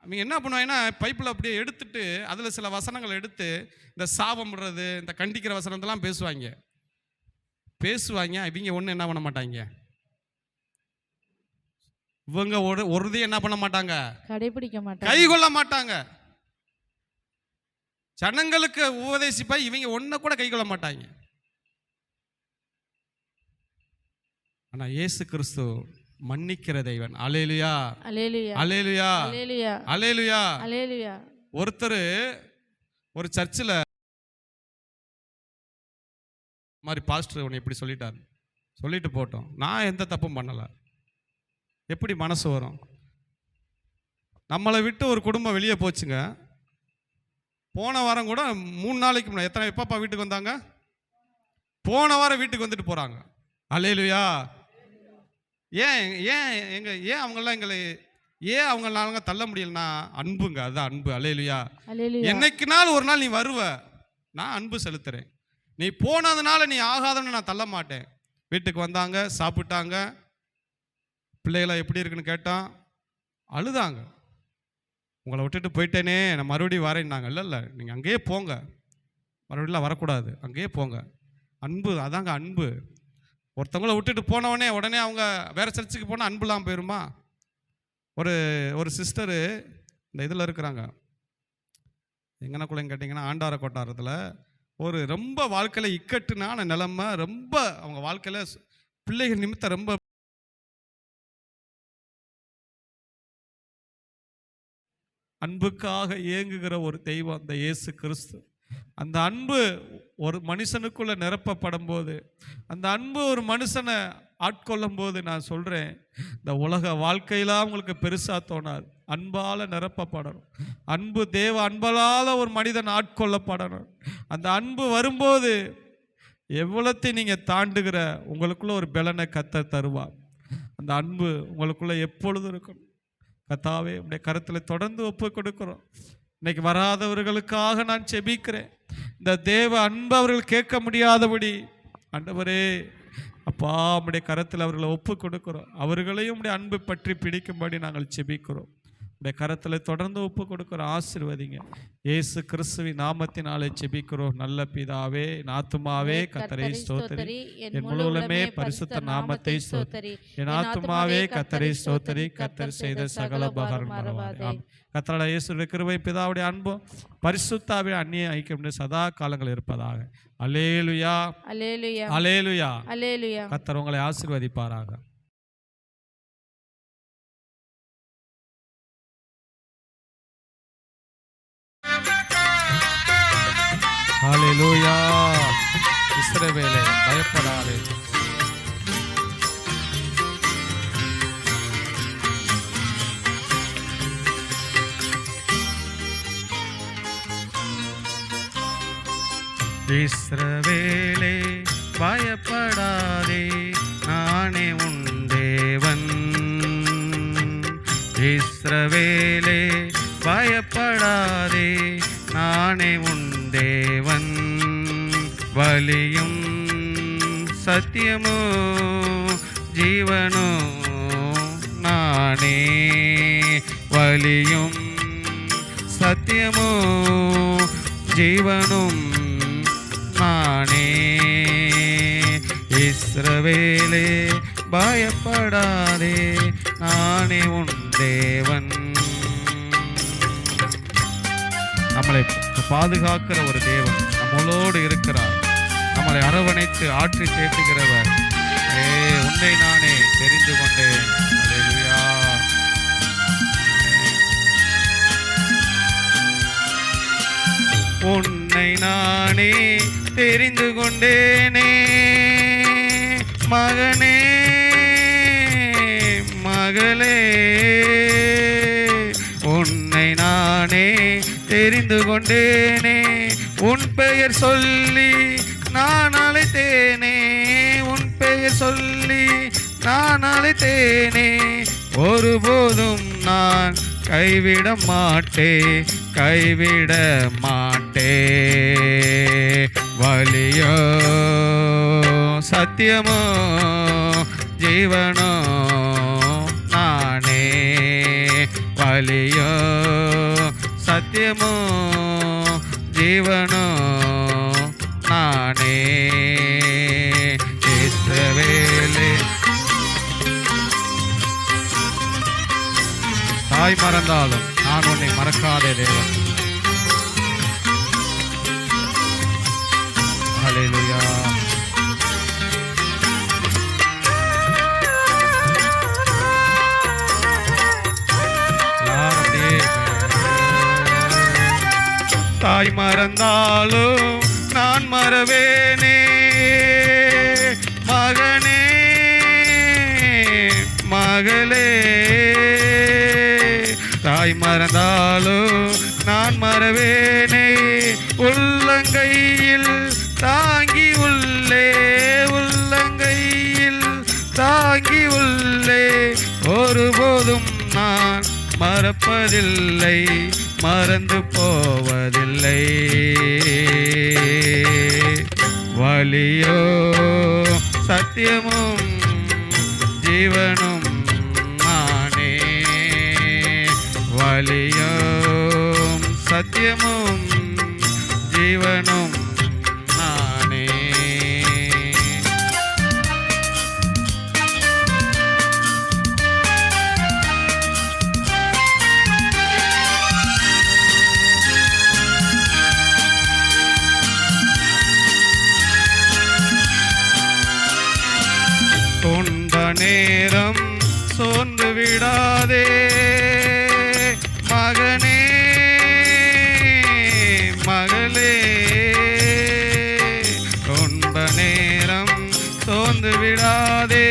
அவங்க என்ன பண்ணுவாங்கன்னா பைப்பில் அப்படியே எடுத்துட்டு அதில் சில வசனங்களை எடுத்து இந்த சாபம் விடுறது, இந்த கண்டிக்கிற வசனத்தெல்லாம் பேசுவாங்க. இவங்க ஒன்றும் என்ன பண்ண மாட்டாங்க, இவங்க ஒரு என்ன பண்ண மாட்டாங்க, கடைபிடிக்க மாட்டாங்க, கை கொள்ள மாட்டாங்க. ஜனங்களுக்கு உபதேசிப்பா இவங்க ஒன்ன கூட கை கொள்ள மாட்டாங்க. ஆனா இயேசு கிறிஸ்து மன்னிக்கிற தெய்வன். அல்லேலூயா, அல்லேலூயா, அல்லேலூயா, அல்லேலூயா, அல்லேலூயா, அல்லேலூயா. ஒருத்தர் ஒரு சர்ச்சில் மாதிரி பாஸ்டர் உன்னை இப்படி சொல்லிட்டார், சொல்லிட்டு போட்டோம், நான் எந்த தப்பும் பண்ணலை. எப்படி மனசு வரும்? நம்மளை விட்டு ஒரு குடும்பம் வெளியே போச்சுங்க. போன வாரம் கூட 3 நாளைக்கு முன்னாடி எப்பப்பா வீட்டுக்கு வந்தாங்க? போன வாரம் வீட்டுக்கு வந்துட்டு போகிறாங்க. அல்லேலூயா. ஏன் அவங்களாம் அவங்களால தள்ள முடியலன்னா அன்புங்க, அதுதான் அன்பு. அல்லேலூயா. என்னைக்கு நாள் ஒரு நாள் நீ வருவ, நான் அன்பு செலுத்துறேன். நீ போனதுனால நீ ஆகாதன்னு நான் தள்ள மாட்டேன். வீட்டுக்கு வந்தாங்க, சாப்பிட்டாங்க, பிள்ளைகளாம் எப்படி இருக்குன்னு கேட்டான், அழுதாங்க. உங்களை விட்டுட்டு போயிட்டேனே, நான் மறுபடியும் வரேன்னாங்க. இல்லை நீங்கள் அங்கேயே போங்க, மறுபடியும் வரக்கூடாது, அங்கேயே போங்க. அன்பு, அதாங்க அன்பு. ஒருத்தவங்களை விட்டுட்டு போனவொடனே உடனே அவங்க வேறு சர்ச்சுக்கு போனால் அன்புலாம் போயிருமா? ஒரு சிஸ்டரு இந்த இதில் இருக்கிறாங்க, எங்கனக்குள்ளேன்னு கேட்டிங்கன்னா ஆண்டார கொட்டாரத்தில். ஒரு ரொம்ப வாழ்க்கையில் இக்கட்டுனான நிலைமை, ரொம்ப அவங்க வாழ்க்கையில் பிள்ளைகள் நிமித்தம் ரொம்ப அன்புக்காக ஏங்குகிற ஒரு தெய்வம் அந்த இயேசு கிறிஸ்து. அந்த அன்பு ஒரு மனுஷனுக்குள்ள நிரப்பப்படும் போது, அந்த அன்பு ஒரு மனுஷனை ஆட்கொள்ளும் போது, நான் சொல்கிறேன், இந்த உலக வாழ்க்கையெல்லாம் உங்களுக்கு பெருசாக தோணாது. அன்பால் நிரப்பப்படணும். அன்பு தேவ அன்பால் ஒரு மனிதன் ஆட்கொள்ளப்படணும். அந்த அன்பு வரும்போது எவ்வளோத்தையும் நீங்கள் தாண்டுகிற உங்களுக்குள்ள ஒரு பலனை கர்த்தர் தருவார். அந்த அன்பு உங்களுக்குள்ள எப்பொழுதும் இருக்கணும். கர்த்தாவே, உடைய கருத்தில் தொடர்ந்து ஒப்பு கொடுக்கிறோம். இன்னைக்கு வராதவர்களுக்காக நான் செபிக்கிறேன். இந்த தேவ அன்பு அவர்கள் கேட்க முடியாதபடி, ஆண்டவரே அப்பா, உடைய கரத்தில் அவர்களை ஒப்பு கொடுக்கிறோம். அவர்களையும் உடைய அன்பு பற்றி பிடிக்கும்படி நாங்கள் செபிக்கிறோம். உடைய கரத்தில் தொடர்ந்து ஒப்பு கொடுக்கிறோம். ஆசீர்வதிங்க. இயேசு கிறிஸ்துவின் நாமத்தினாலே செபிக்கிறோம் நல்ல பிதாவே. ஆத்துமாவே கர்த்தரை ஸ்தோத்திரி, என் முழு உள்ளமே பரிசுத்த நாமத்தை ஸ்தோத்திரி. என் ஆத்துமாவே கர்த்தரை ஸ்தோத்திரி, கர்த்தர் செய்த சகல உபகாரம் மறவாதே. கர்த்தருடைய இயேசுவின் கிருபை, பிதாவுடைய அன்பும் பரிசுத்தாவே அந்நிய ஐக்கியம் சதா காலங்கள் இருப்பதாக. அல்லேலூயா, அல்லேலூயா, அல்லேலூயா, அல்லேலூயா. கர்த்தர் உங்களை ஆசீர்வதிப்பாராக. ஹல்லேலூயா. இஸ்ரவேலே பயப்படாதே. இஸ்ரவேலே பயப்படாதே, நானே உன் தேவன். இஸ்ரவேலே பயப்படாதே, நானே உன் தேவன். வலியும் சத்தியமோ ஜீவனோ நானே. வலியும் சத்தியமோ ஜீவனும் நானே. இஸ்ரவேலே பயப்படாதே, நானே உன் தேவன். நம்மளை பாதுகாக்கிற ஒரு தேவன் நம்மளோடு இருக்கிறார். நம்மளை அரவணைத்து ஆற்றி தேற்றுகிறவர். உன்னை நானே தெரிந்து கொண்டேன். அல்லேலூயா. உன்னை நானே தெரிந்து கொண்டேனே, மகனே மகளே. உன்னை நானே தெரிந்து கொண்டேனே. உன் பெயர் சொல்லி நான் அழைத்தேனே, உன் பெயர் சொல்லி நான் அழைத்தேனே. ஒருபோதும் நான் கைவிட மாட்டே, கைவிட மாட்டே. வலியோ சத்தியமோ ஜீவனோ நானே. வலியோ சத்தியமோ ஜீவனோ நானே. இஸ்ரவேலே தாய் மறந்தாலும் நான் உன்னை மறக்காதே தேவன். ஹல்லேலூயா. தாய் மறந்தாலும் நான் மறவேனே. மகனே மகளே, தாய் மறந்தாலும் நான் மறவேனே. உள்ளங்கையில் தாங்கி உள்ளே, உள்ளங்கையில் தாங்கி உள்ளே. ஒருபோதும் நான் மறப்பதில்லை, மறந்து போவதில்லை. வலியோ சத்தியமும் ஜீவனும் நானே. வலியும் சத்தியமும் ஜீவனும் நானே. துன்ப நேரம் சோர்ந்து விடாதே மகனே மகளே. துன்ப நேரம் சோர்ந்து விடாதே.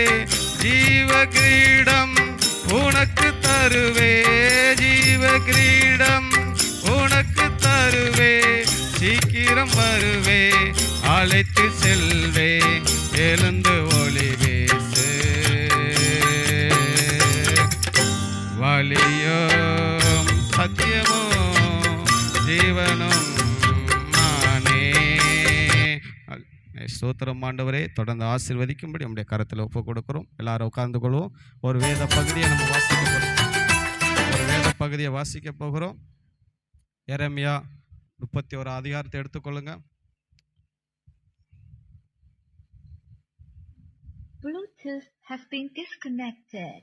ஜீவ கிரீடம் உனக்கு தருவே, ஜீவ கிரீடம் உனக்கு தருவே. சீக்கிரம் வருவே, அழைத்து செல்வே, எழுந்து ஒளி வீசு. வலியும் சத்தியமும் ஜீவனும் நானே. ஸ்தோத்திரம் ஆண்டவரே, தொடர்ந்து ஆசீர்வதிக்கும்படி நம்முடைய கரத்தில் ஒப்பு கொடுக்கிறோம். எல்லாரும் உட்கார்ந்து கொள்வோம். ஒரு வேத பகுதியை நம்ம வாசிக்க போகிறோம். ஒரு வேத பகுதியை வாசிக்க போகிறோம். எரேமியா 31 அதிகாரத்தை எடுத்துக்கொள்ளுங்க. Bluetooth has been disconnected.